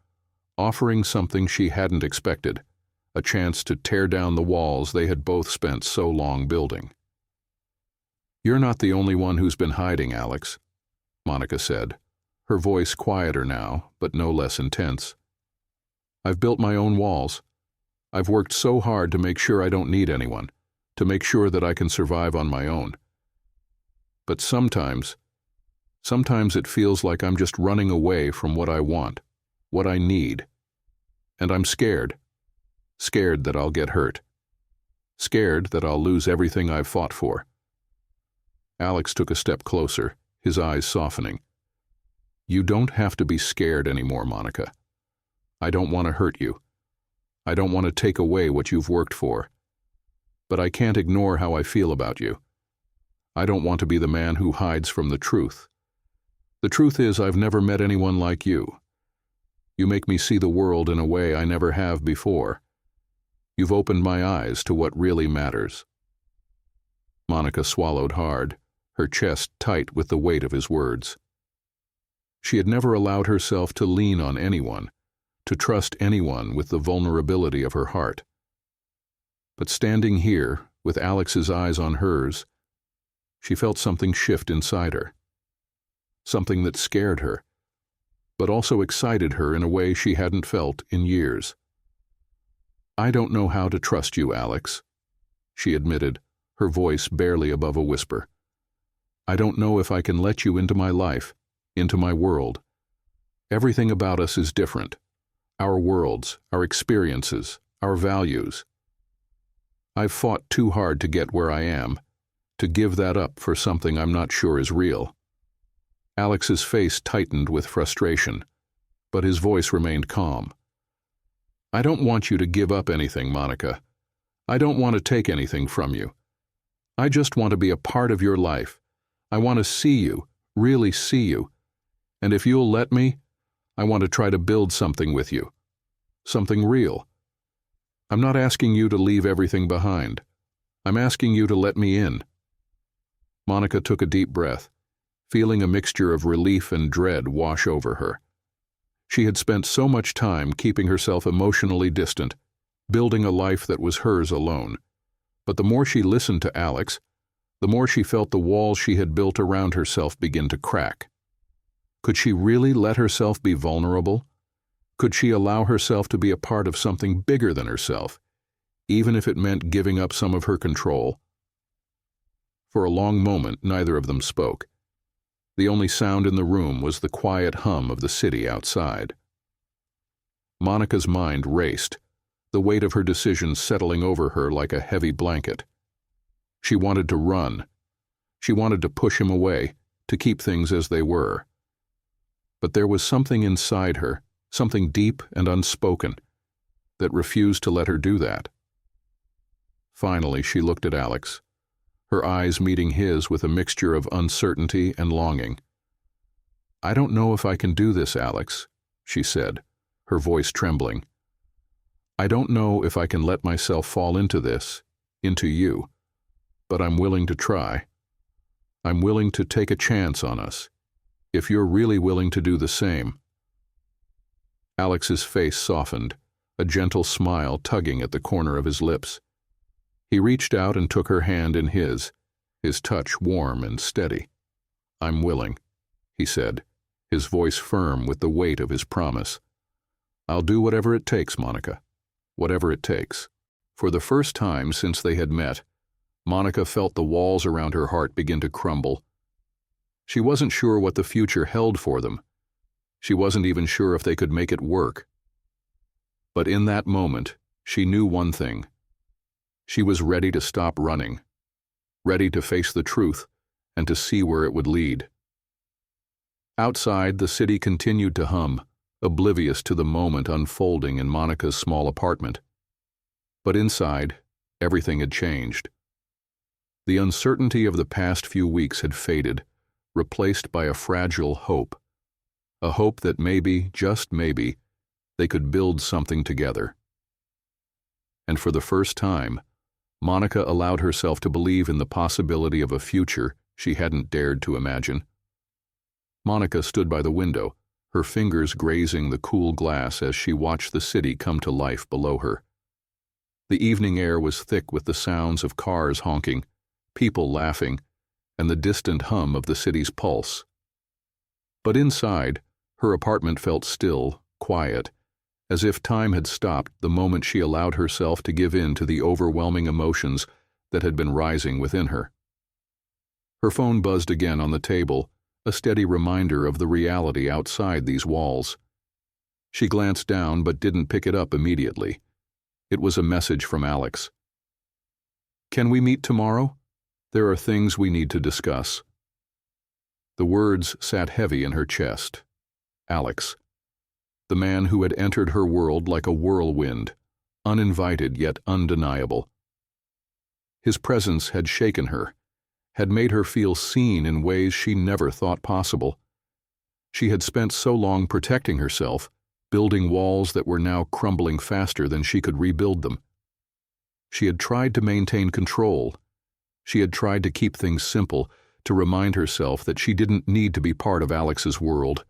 offering something she hadn't expected, a chance to tear down the walls they had both spent so long building. "You're not the only one who's been hiding, Alex," Monica said, her voice quieter now, but no less intense. "I've built my own walls. I've worked so hard to make sure I don't need anyone, to make sure that I can survive on my own. But sometimes it feels like I'm just running away from what I want, what I need. And I'm scared. Scared that I'll get hurt. Scared that I'll lose everything I've fought for." Alex took a step closer, his eyes softening. "You don't have to be scared anymore, Monica. I don't want to hurt you. I don't want to take away what you've worked for. But I can't ignore how I feel about you. I don't want to be the man who hides from the truth. The truth is, I've never met anyone like you. You make me see the world in a way I never have before. You've opened my eyes to what really matters." Monica swallowed hard, her chest tight with the weight of his words. She had never allowed herself to lean on anyone, to trust anyone with the vulnerability of her heart. But standing here, with Alex's eyes on hers, she felt something shift inside her. Something that scared her, but also excited her in a way she hadn't felt in years. "I don't know how to trust you, Alex," she admitted, her voice barely above a whisper. "I don't know if I can let you into my life, into my world. Everything about us is different. Our worlds, our experiences, our values. I've fought too hard to get where I am, to give that up for something I'm not sure is real." Alex's face tightened with frustration, but his voice remained calm. "I don't want you to give up anything, Monica. I don't want to take anything from you. I just want to be a part of your life. I want to see you, really see you. And if you'll let me, I want to try to build something with you. Something real. I'm not asking you to leave everything behind. I'm asking you to let me in." Monica took a deep breath, feeling a mixture of relief and dread wash over her. She had spent so much time keeping herself emotionally distant, building a life that was hers alone. But the more she listened to Alex, the more she felt the walls she had built around herself begin to crack. Could she really let herself be vulnerable? Could she allow herself to be a part of something bigger than herself, even if it meant giving up some of her control? For a long moment, neither of them spoke. The only sound in the room was the quiet hum of the city outside. Monica's mind raced, the weight of her decision settling over her like a heavy blanket. She wanted to run. She wanted to push him away, to keep things as they were. But there was something inside her, something deep and unspoken, that refused to let her do that. Finally, she looked at Alex, her eyes meeting his with a mixture of uncertainty and longing. "I don't know if I can do this, Alex," she said, her voice trembling. "I don't know if I can let myself fall into this, into you, but I'm willing to try. I'm willing to take a chance on us, if you're really willing to do the same." Alex's face softened, a gentle smile tugging at the corner of his lips. He reached out and took her hand in his touch warm and steady. "I'm willing," he said, his voice firm with the weight of his promise. "I'll do whatever it takes, Monica, whatever it takes." For the first time since they had met, Monica felt the walls around her heart begin to crumble. She wasn't sure what the future held for them. She wasn't even sure if they could make it work. But in that moment, she knew one thing. She was ready to stop running, ready to face the truth and to see where it would lead. Outside, the city continued to hum, oblivious to the moment unfolding in Monica's small apartment. But inside, everything had changed. The uncertainty of the past few weeks had faded, replaced by a fragile hope. A hope that maybe, just maybe, they could build something together. And for the first time, Monica allowed herself to believe in the possibility of a future she hadn't dared to imagine. Monica stood by the window, her fingers grazing the cool glass as she watched the city come to life below her. The evening air was thick with the sounds of cars honking, people laughing, and the distant hum of the city's pulse. But inside, her apartment felt still, quiet, as if time had stopped the moment she allowed herself to give in to the overwhelming emotions that had been rising within her. Her phone buzzed again on the table, a steady reminder of the reality outside these walls. She glanced down but didn't pick it up immediately. It was a message from Alex. "Can we meet tomorrow? There are things we need to discuss." The words sat heavy in her chest. Alex. The man who had entered her world like a whirlwind, uninvited yet undeniable. His presence had shaken her, had made her feel seen in ways she never thought possible. She had spent so long protecting herself, building walls that were now crumbling faster than she could rebuild them. She had tried to maintain control. She had tried to keep things simple, to remind herself that she didn't need to be part of Alex's world,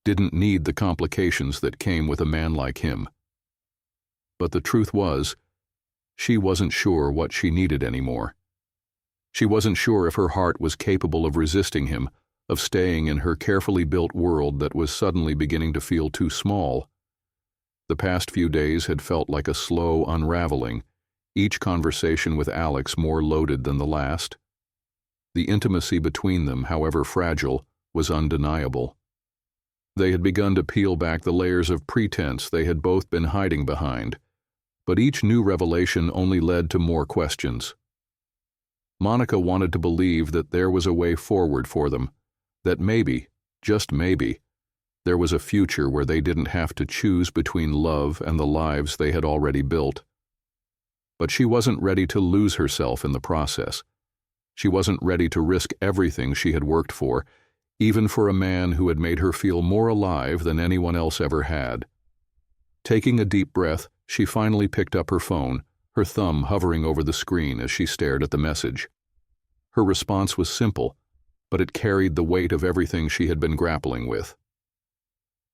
didn't need the complications that came with a man like him. But the truth was, she wasn't sure what she needed anymore. She wasn't sure if her heart was capable of resisting him, of staying in her carefully built world that was suddenly beginning to feel too small. The past few days had felt like a slow unraveling, each conversation with Alex more loaded than the last. The intimacy between them, however fragile, was undeniable. They had begun to peel back the layers of pretense they had both been hiding behind, but each new revelation only led to more questions. Monica wanted to believe that there was a way forward for them, that maybe, just maybe, there was a future where they didn't have to choose between love and the lives they had already built. But she wasn't ready to lose herself in the process. She wasn't ready to risk everything she had worked for, even for a man who had made her feel more alive than anyone else ever had. Taking a deep breath, she finally picked up her phone, her thumb hovering over the screen as she stared at the message. Her response was simple, but it carried the weight of everything she had been grappling with.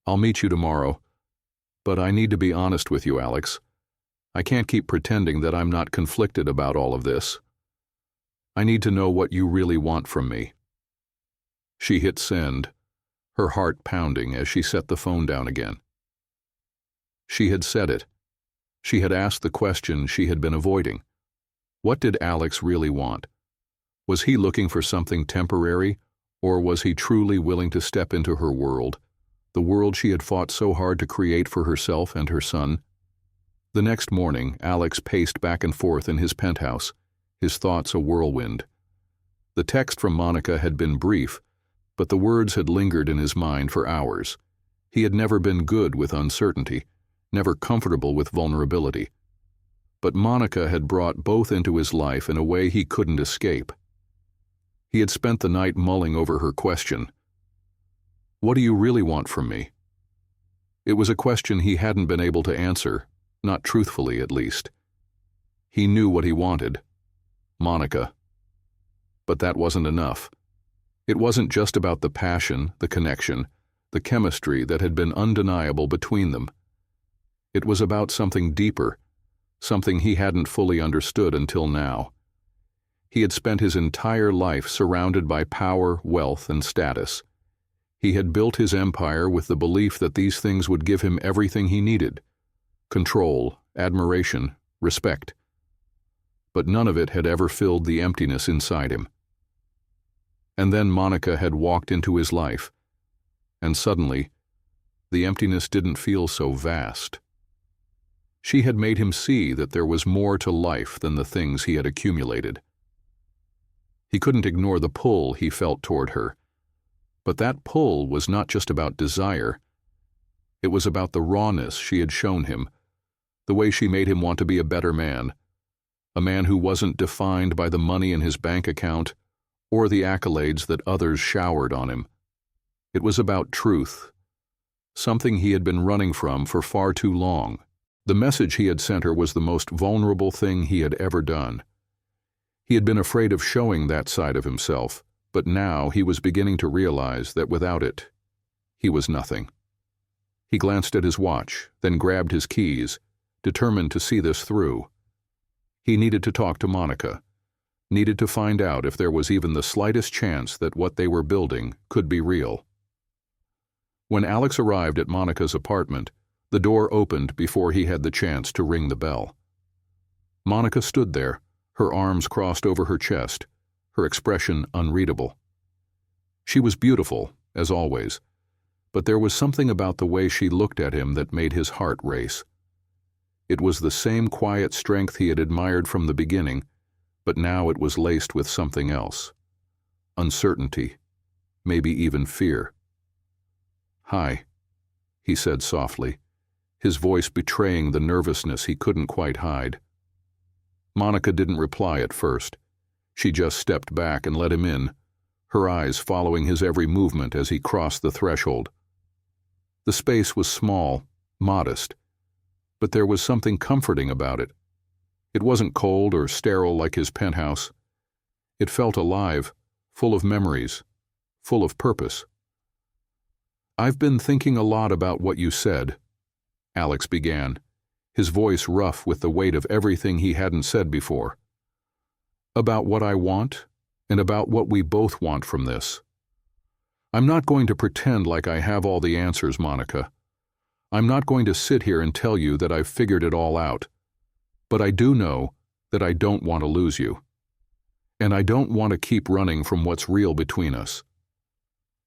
I'll meet you tomorrow. But I need to be honest with you, Alex. I can't keep pretending that I'm not conflicted about all of this. I need to know what you really want from me." She hit send, her heart pounding as she set the phone down again. She had said it. She had asked the question she had been avoiding. What did Alex really want? Was he looking for something temporary, or was he truly willing to step into her world, the world she had fought so hard to create for herself and her son? The next morning, Alex paced back and forth in his penthouse, his thoughts a whirlwind. The text from Monica had been brief, but the words had lingered in his mind for hours. He had never been good with uncertainty, never comfortable with vulnerability. But Monica had brought both into his life in a way he couldn't escape. He had spent the night mulling over her question. "What do you really want from me?" It was a question he hadn't been able to answer, not truthfully at least. He knew what he wanted. Monica. But that wasn't enough. It wasn't just about the passion, the connection, the chemistry that had been undeniable between them. It was about something deeper, something he hadn't fully understood until now. He had spent his entire life surrounded by power, wealth, and status. He had built his empire with the belief that these things would give him everything he needed: control, admiration, respect. But none of it had ever filled the emptiness inside him. And then Monica had walked into his life, and suddenly, the emptiness didn't feel so vast. She had made him see that there was more to life than the things he had accumulated. He couldn't ignore the pull he felt toward her. But that pull was not just about desire. It was about the rawness she had shown him, the way she made him want to be a better man, a man who wasn't defined by the money in his bank account or the accolades that others showered on him. It was about truth, something he had been running from for far too long. The message he had sent her was the most vulnerable thing he had ever done. He had been afraid of showing that side of himself, but now he was beginning to realize that without it, he was nothing. He glanced at his watch, then grabbed his keys, determined to see this through. He needed to talk to Monica, needed to find out if there was even the slightest chance that what they were building could be real. When Alex arrived at Monica's apartment, the door opened before he had the chance to ring the bell. Monica stood there, her arms crossed over her chest, her expression unreadable. She was beautiful, as always, but there was something about the way she looked at him that made his heart race. It was the same quiet strength he had admired from the beginning, but now it was laced with something else. Uncertainty, maybe even fear. "Hi," he said softly, his voice betraying the nervousness he couldn't quite hide. Monica didn't reply at first. She just stepped back and let him in, her eyes following his every movement as he crossed the threshold. The space was small, modest, but there was something comforting about it. It wasn't cold or sterile like his penthouse. It felt alive, full of memories, full of purpose. "I've been thinking a lot about what you said," Alex began, his voice rough with the weight of everything he hadn't said before. "About what I want, and about what we both want from this. I'm not going to pretend like I have all the answers, Monica. I'm not going to sit here and tell you that I've figured it all out. But I do know that I don't want to lose you. And I don't want to keep running from what's real between us."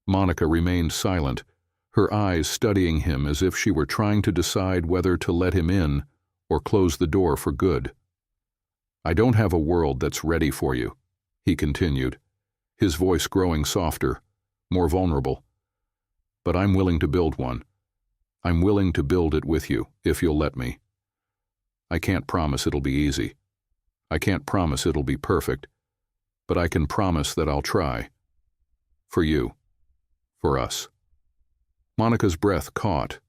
Monica remained silent, her eyes studying him as if she were trying to decide whether to let him in or close the door for good. "I don't have a world that's ready for you," he continued, his voice growing softer, more vulnerable. "But I'm willing to build one. I'm willing to build it with you, if you'll let me. I can't promise it'll be easy. I can't promise it'll be perfect, but I can promise that I'll try. For you. For us." Monica's breath caught,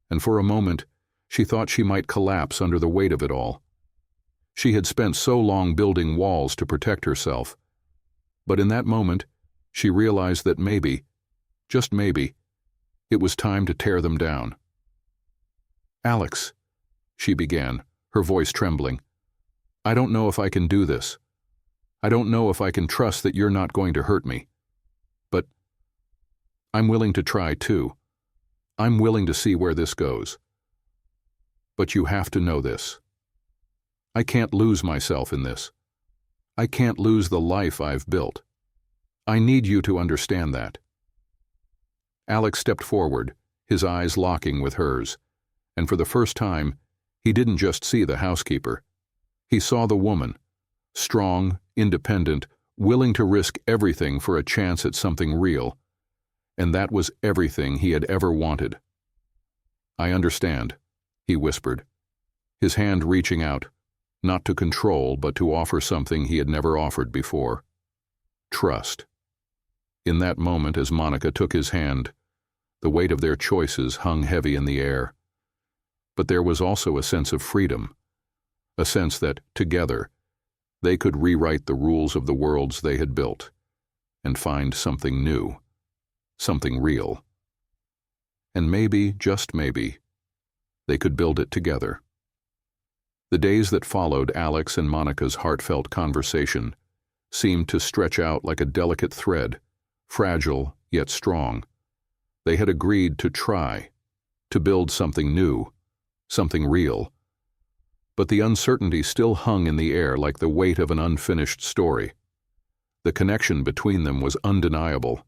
and for a moment she thought she might collapse under the weight of it all. She had spent so long building walls to protect herself, but in that moment she realized that maybe, just maybe, It was time to tear them down. "Alex," she began, her voice trembling, "I don't know if I can do this. I don't know if I can trust that you're not going to hurt me. But I'm willing to try too. I'm willing to see where this goes. But you have to know this. I can't lose myself in this. I can't lose the life I've built. I need you to understand that." Alex stepped forward, his eyes locking with hers, and for the first time, he didn't just see the housekeeper. He saw the woman, strong, independent, willing to risk everything for a chance at something real, and that was everything he had ever wanted. "I understand," he whispered, his hand reaching out, not to control but to offer something he had never offered before: trust. In that moment, as Monica took his hand, the weight of their choices hung heavy in the air. But there was also a sense of freedom, a sense that, together, they could rewrite the rules of the worlds they had built and find something new, something real. And maybe, just maybe, they could build it together. The days that followed Alex and Monica's heartfelt conversation seemed to stretch out like a delicate thread, fragile yet strong. They had agreed to try, to build something new, something real. But the uncertainty still hung in the air like the weight of an unfinished story. The connection between them was undeniable,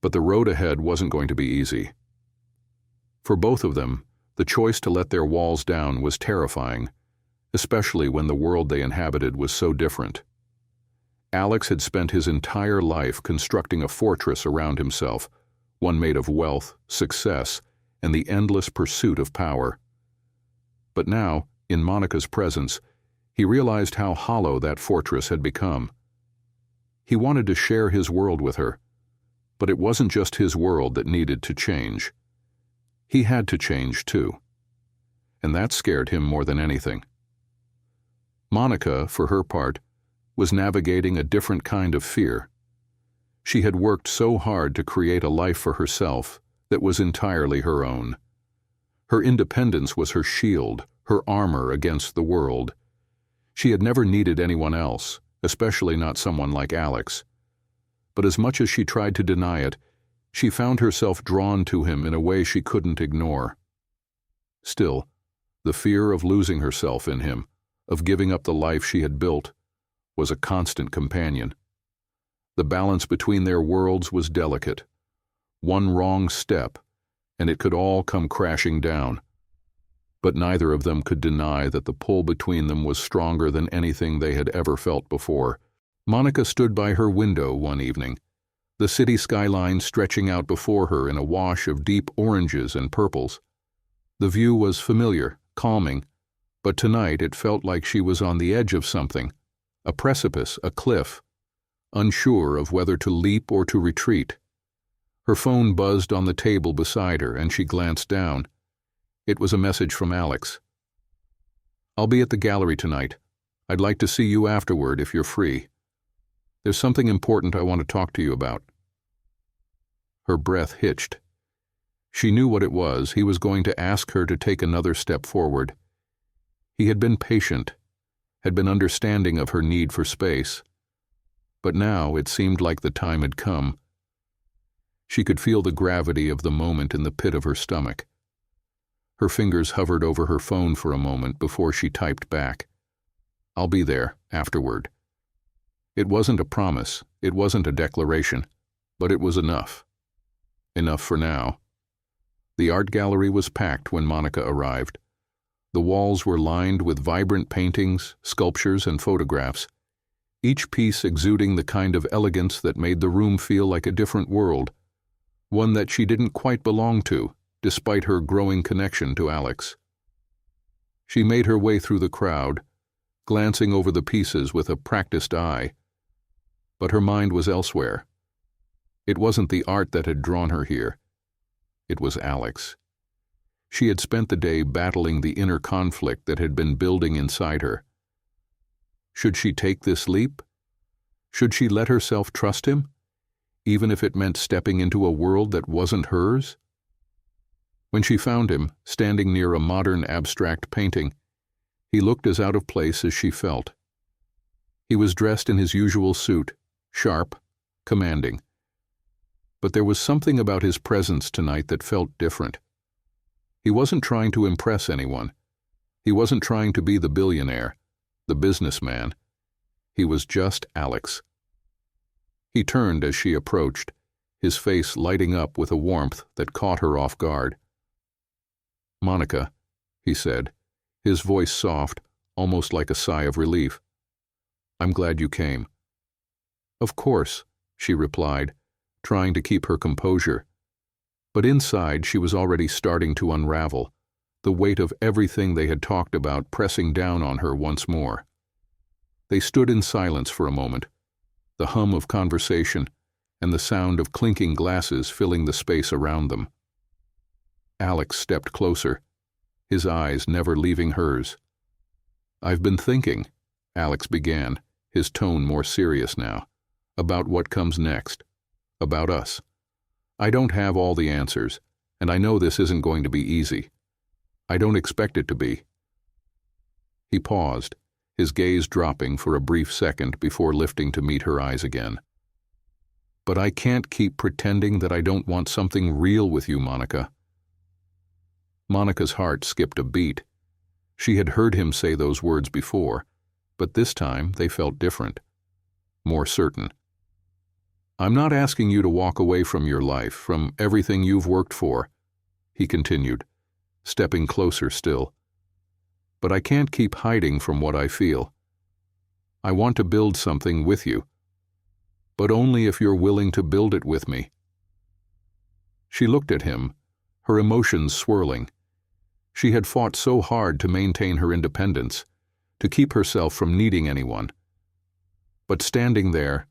but the road ahead wasn't going to be easy. For both of them, the choice to let their walls down was terrifying, especially when the world they inhabited was so different. Alex had spent his entire life constructing a fortress around himself, one made of wealth, success, and the endless pursuit of power. But now, in Monica's presence, he realized how hollow that fortress had become. He wanted to share his world with her, but it wasn't just his world that needed to change. He had to change too, and that scared him more than anything. Monica, for her part, was navigating a different kind of fear. She had worked so hard to create a life for herself that was entirely her own. Her independence was her shield, her armor against the world. She had never needed anyone else, especially not someone like Alex. But as much as she tried to deny it, she found herself drawn to him in a way she couldn't ignore. Still, the fear of losing herself in him, of giving up the life she had built, was a constant companion. The balance between their worlds was delicate. One wrong step, and it could all come crashing down. But neither of them could deny that the pull between them was stronger than anything they had ever felt before. Monica stood by her window one evening, the city skyline stretching out before her in a wash of deep oranges and purples. The view was familiar, calming, but tonight it felt like she was on the edge of something, a precipice, a cliff, unsure of whether to leap or to retreat. Her phone buzzed on the table beside her, and she glanced down. It was a message from Alex. "I'll be at the gallery tonight. I'd like to see you afterward if you're free. There's something important I want to talk to you about." Her breath hitched. She knew what it was. He was going to ask her to take another step forward. He had been patient, had been understanding of her need for space. But now it seemed like the time had come. She could feel the gravity of the moment in the pit of her stomach. Her fingers hovered over her phone for a moment before she typed back, "I'll be there, afterward." It wasn't a promise, it wasn't a declaration, but it was enough. Enough for now. The art gallery was packed when Monica arrived. The walls were lined with vibrant paintings, sculptures, and photographs, each piece exuding the kind of elegance that made the room feel like a different world, one that she didn't quite belong to, despite her growing connection to Alex. She made her way through the crowd, glancing over the pieces with a practiced eye. But her mind was elsewhere. It wasn't the art that had drawn her here. It was Alex. She had spent the day battling the inner conflict that had been building inside her. Should she take this leap? Should she let herself trust him, even if it meant stepping into a world that wasn't hers? When she found him, standing near a modern abstract painting, he looked as out of place as she felt. He was dressed in his usual suit, sharp, commanding. But there was something about his presence tonight that felt different. He wasn't trying to impress anyone. He wasn't trying to be the billionaire, the businessman. He was just Alex. He turned as she approached, his face lighting up with a warmth that caught her off guard. "Monica," he said, his voice soft, almost like a sigh of relief. "I'm glad you came." "Of course," she replied, trying to keep her composure. But inside she was already starting to unravel, the weight of everything they had talked about pressing down on her once more. They stood in silence for a moment, the hum of conversation and the sound of clinking glasses filling the space around them. Alex stepped closer, his eyes never leaving hers. "I've been thinking," Alex began, his tone more serious now, "about what comes next, about us. I don't have all the answers, and I know this isn't going to be easy. I don't expect it to be." He paused, his gaze dropping for a brief second before lifting to meet her eyes again. "But I can't keep pretending that I don't want something real with you, Monica." Monica's heart skipped a beat. She had heard him say those words before, but this time they felt different, more certain. "I'm not asking you to walk away from your life, from everything you've worked for," he continued, stepping closer still. "But I can't keep hiding from what I feel. I want to build something with you, but only if you're willing to build it with me." She looked at him, her emotions swirling. She had fought so hard to maintain her independence, to keep herself from needing anyone. But standing there,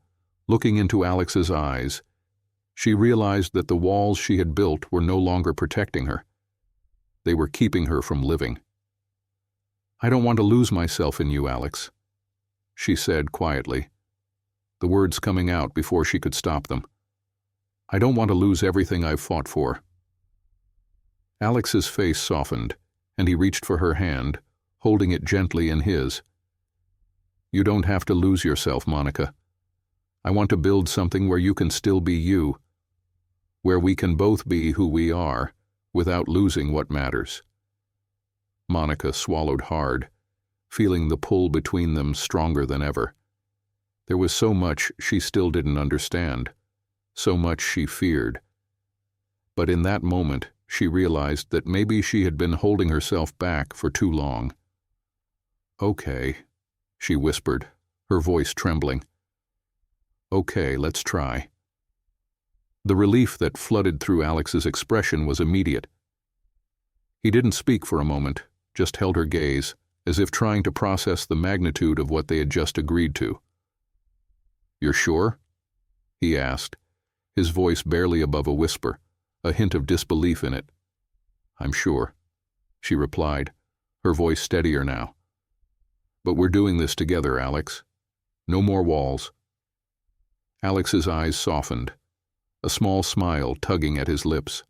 looking into Alex's eyes, she realized that the walls she had built were no longer protecting her. They were keeping her from living. "I don't want to lose myself in you, Alex," she said quietly, the words coming out before she could stop them. "I don't want to lose everything I've fought for." Alex's face softened, and he reached for her hand, holding it gently in his. "You don't have to lose yourself, Monica. I want to build something where you can still be you, where we can both be who we are, without losing what matters." Monica swallowed hard, feeling the pull between them stronger than ever. There was so much she still didn't understand, so much she feared. But in that moment, she realized that maybe she had been holding herself back for too long. "Okay," she whispered, her voice trembling. "Okay, let's try." The relief that flooded through Alex's expression was immediate. He didn't speak for a moment, just held her gaze, as if trying to process the magnitude of what they had just agreed to. "You're sure?" he asked, his voice barely above a whisper, a hint of disbelief in it. "I'm sure," she replied, her voice steadier now. "But we're doing this together, Alex. No more walls." Alex's eyes softened, a small smile tugging at his lips.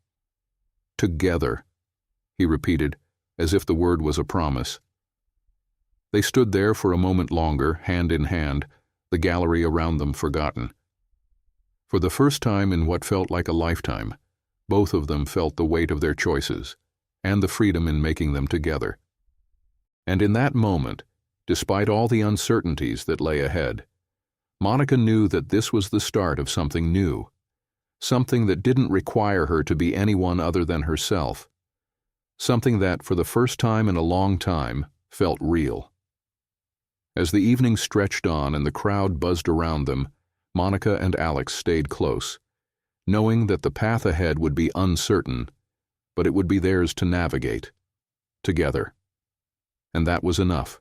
"Together," he repeated, as if the word was a promise. They stood there for a moment longer, hand in hand, the gallery around them forgotten. For the first time in what felt like a lifetime, both of them felt the weight of their choices, and the freedom in making them together. And in that moment, despite all the uncertainties that lay ahead, Monica knew that this was the start of something new, something that didn't require her to be anyone other than herself, something that, for the first time in a long time, felt real. As the evening stretched on and the crowd buzzed around them, Monica and Alex stayed close, knowing that the path ahead would be uncertain, but it would be theirs to navigate, together. And that was enough.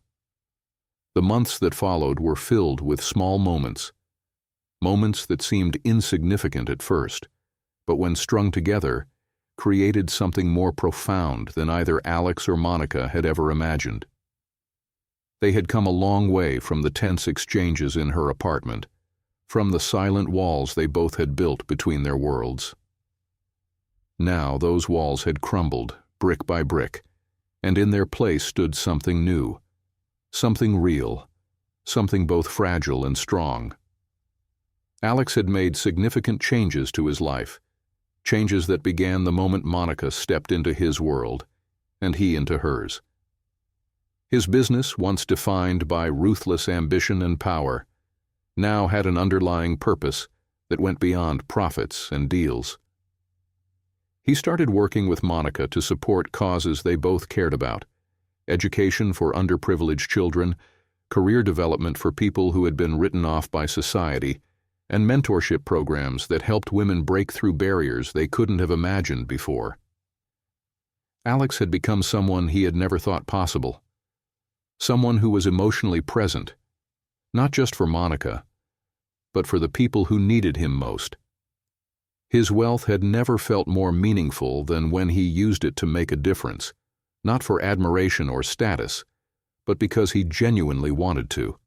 The months that followed were filled with small moments, moments that seemed insignificant at first, but when strung together, created something more profound than either Alex or Monica had ever imagined. They had come a long way from the tense exchanges in her apartment, from the silent walls they both had built between their worlds. Now those walls had crumbled, brick by brick, and in their place stood something new, something real, something both fragile and strong. Alex had made significant changes to his life, changes that began the moment Monica stepped into his world, and he into hers. His business, once defined by ruthless ambition and power, now had an underlying purpose that went beyond profits and deals. He started working with Monica to support causes they both cared about: education for underprivileged children, career development for people who had been written off by society, and mentorship programs that helped women break through barriers they couldn't have imagined before. Alex had become someone he had never thought possible. Someone who was emotionally present, not just for Monica, but for the people who needed him most. His wealth had never felt more meaningful than when he used it to make a difference, not for admiration or status, but because he genuinely wanted to.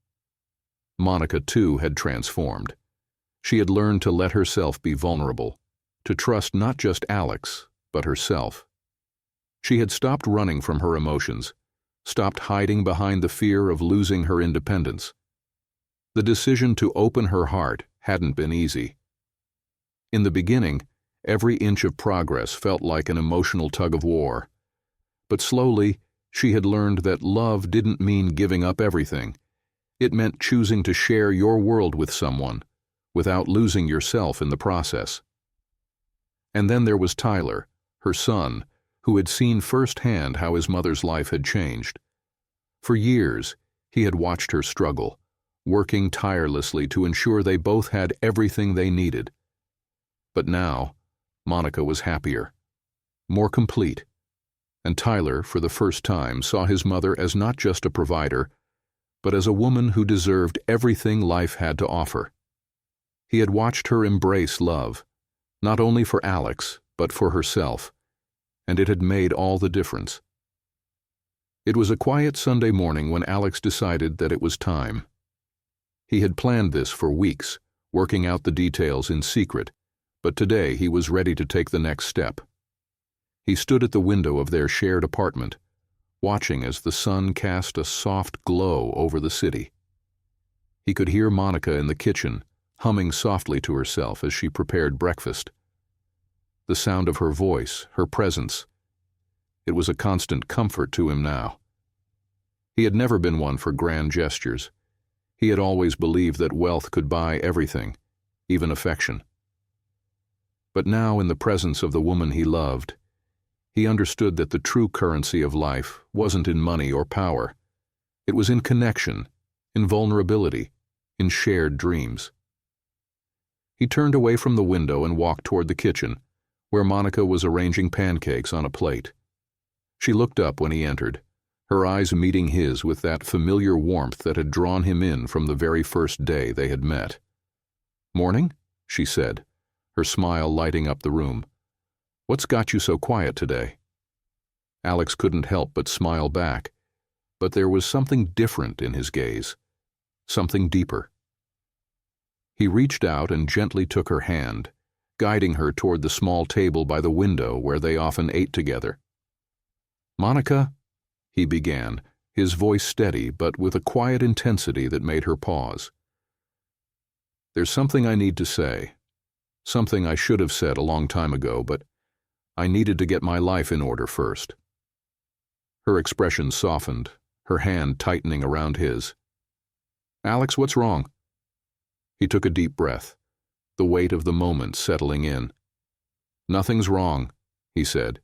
Monica, too, had transformed. She had learned to let herself be vulnerable, to trust not just Alex, but herself. She had stopped running from her emotions, stopped hiding behind the fear of losing her independence. The decision to open her heart hadn't been easy. In the beginning, every inch of progress felt like an emotional tug-of-war. But slowly, she had learned that love didn't mean giving up everything. It meant choosing to share your world with someone, without losing yourself in the process. And then there was Tyler, her son, who had seen firsthand how his mother's life had changed. For years, he had watched her struggle, working tirelessly to ensure they both had everything they needed. But now, Monica was happier, more complete, and Tyler, for the first time, saw his mother as not just a provider, but as a woman who deserved everything life had to offer. He had watched her embrace love, not only for Alex, but for herself, and it had made all the difference. It was a quiet Sunday morning when Alex decided that it was time. He had planned this for weeks, working out the details in secret, but today he was ready to take the next step. He stood at the window of their shared apartment, watching as the sun cast a soft glow over the city. He could hear Monica in the kitchen, humming softly to herself as she prepared breakfast. The sound of her voice, her presence, it was a constant comfort to him now. He had never been one for grand gestures. He had always believed that wealth could buy everything, even affection. But now, in the presence of the woman he loved, he understood that the true currency of life wasn't in money or power. It was in connection, in vulnerability, in shared dreams. He turned away from the window and walked toward the kitchen, where Monica was arranging pancakes on a plate. She looked up when he entered, her eyes meeting his with that familiar warmth that had drawn him in from the very first day they had met. "Morning?" she said, her smile lighting up the room. "What's got you so quiet today?" Alex couldn't help but smile back, but there was something different in his gaze, something deeper. He reached out and gently took her hand, guiding her toward the small table by the window where they often ate together. "Monica," he began, his voice steady but with a quiet intensity that made her pause. "There's something I need to say, something I should have said a long time ago, but I needed to get my life in order first." Her expression softened, her hand tightening around his. "Alex, what's wrong?" He took a deep breath, the weight of the moment settling in. "Nothing's wrong," he said,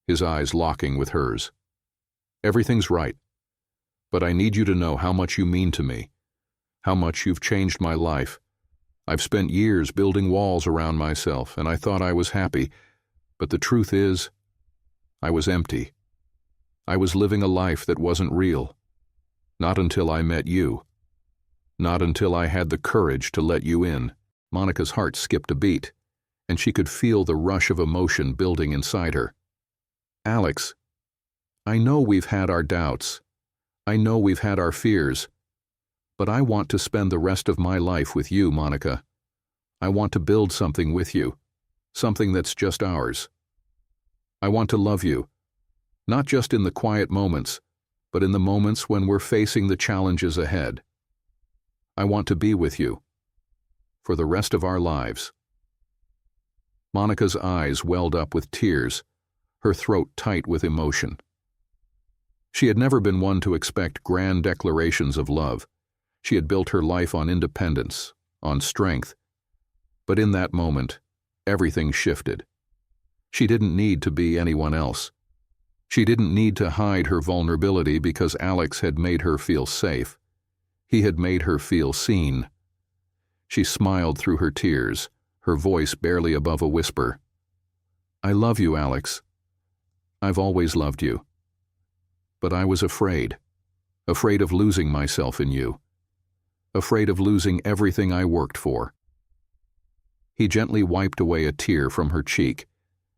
his eyes locking with hers. "Everything's right. But I need you to know how much you mean to me, how much you've changed my life. I've spent years building walls around myself, and I thought I was happy, but the truth is, I was empty. I was living a life that wasn't real. Not until I met you. Not until I had the courage to let you in." Monica's heart skipped a beat, and she could feel the rush of emotion building inside her. "Alex, I know we've had our doubts. I know we've had our fears. But I want to spend the rest of my life with you, Monica. I want to build something with you, something that's just ours." I want to love you, not just in the quiet moments, but in the moments when we're facing the challenges ahead. I want to be with you for the rest of our lives." Monica's eyes welled up with tears, her throat tight with emotion. She had never been one to expect grand declarations of love. She had built her life on independence, on strength. But in that moment, everything shifted. She didn't need to be anyone else. She didn't need to hide her vulnerability because Alex had made her feel safe. He had made her feel seen. She smiled through her tears, her voice barely above a whisper. "I love you, Alex. I've always loved you. But I was afraid of losing myself in you, afraid of losing everything I worked for." He gently wiped away a tear from her cheek,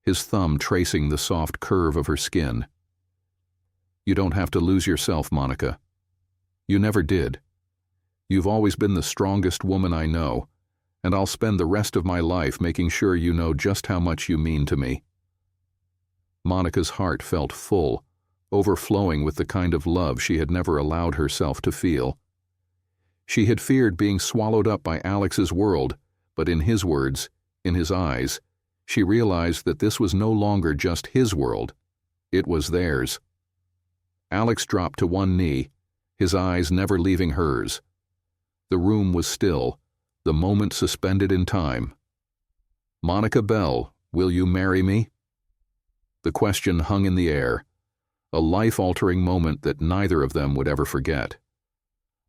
his thumb tracing the soft curve of her skin. "You don't have to lose yourself, Monica. You never did. You've always been the strongest woman I know, and I'll spend the rest of my life making sure you know just how much you mean to me." Monica's heart felt full, overflowing with the kind of love she had never allowed herself to feel. She had feared being swallowed up by Alex's world, but in his words, in his eyes, she realized that this was no longer just his world. It was theirs. Alex dropped to one knee, his eyes never leaving hers. The room was still, the moment suspended in time. "Monica Bell, will you marry me?" The question hung in the air, a life-altering moment that neither of them would ever forget.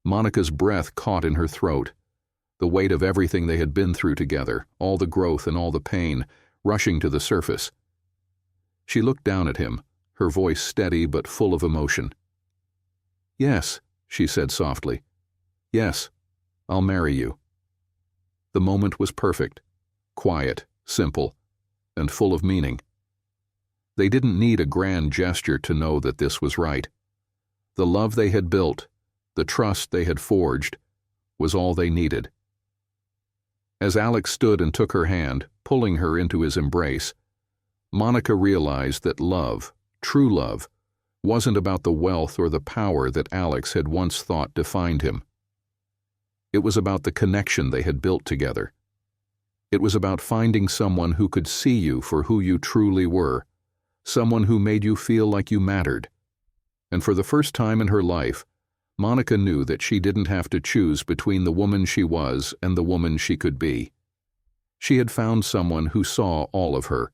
Monica's breath caught in her throat, the weight of everything they had been through together, all the growth and all the pain, rushing to the surface. She looked down at him, her voice steady but full of emotion. "Yes," she said softly. "Yes, I'll marry you." The moment was perfect, quiet, simple, and full of meaning. They didn't need a grand gesture to know that this was right. The love they had built, the trust they had forged, was all they needed. As Alex stood and took her hand, pulling her into his embrace, Monica realized that love, true love, wasn't about the wealth or the power that Alex had once thought defined him. It was about the connection they had built together. It was about finding someone who could see you for who you truly were, someone who made you feel like you mattered. And for the first time in her life, Monica knew that she didn't have to choose between the woman she was and the woman she could be. She had found someone who saw all of her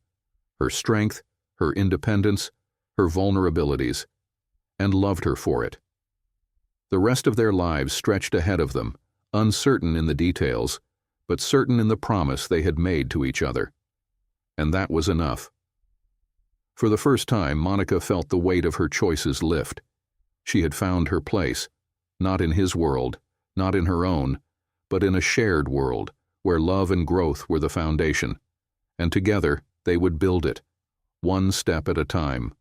strength, her independence, her vulnerabilities, and loved her for it. The rest of their lives stretched ahead of them, uncertain in the details, but certain in the promise they had made to each other. And that was enough. For the first time, Monica felt the weight of her choices lift. She had found her place, not in his world, not in her own, but in a shared world where love and growth were the foundation, and together they would build it, one step at a time.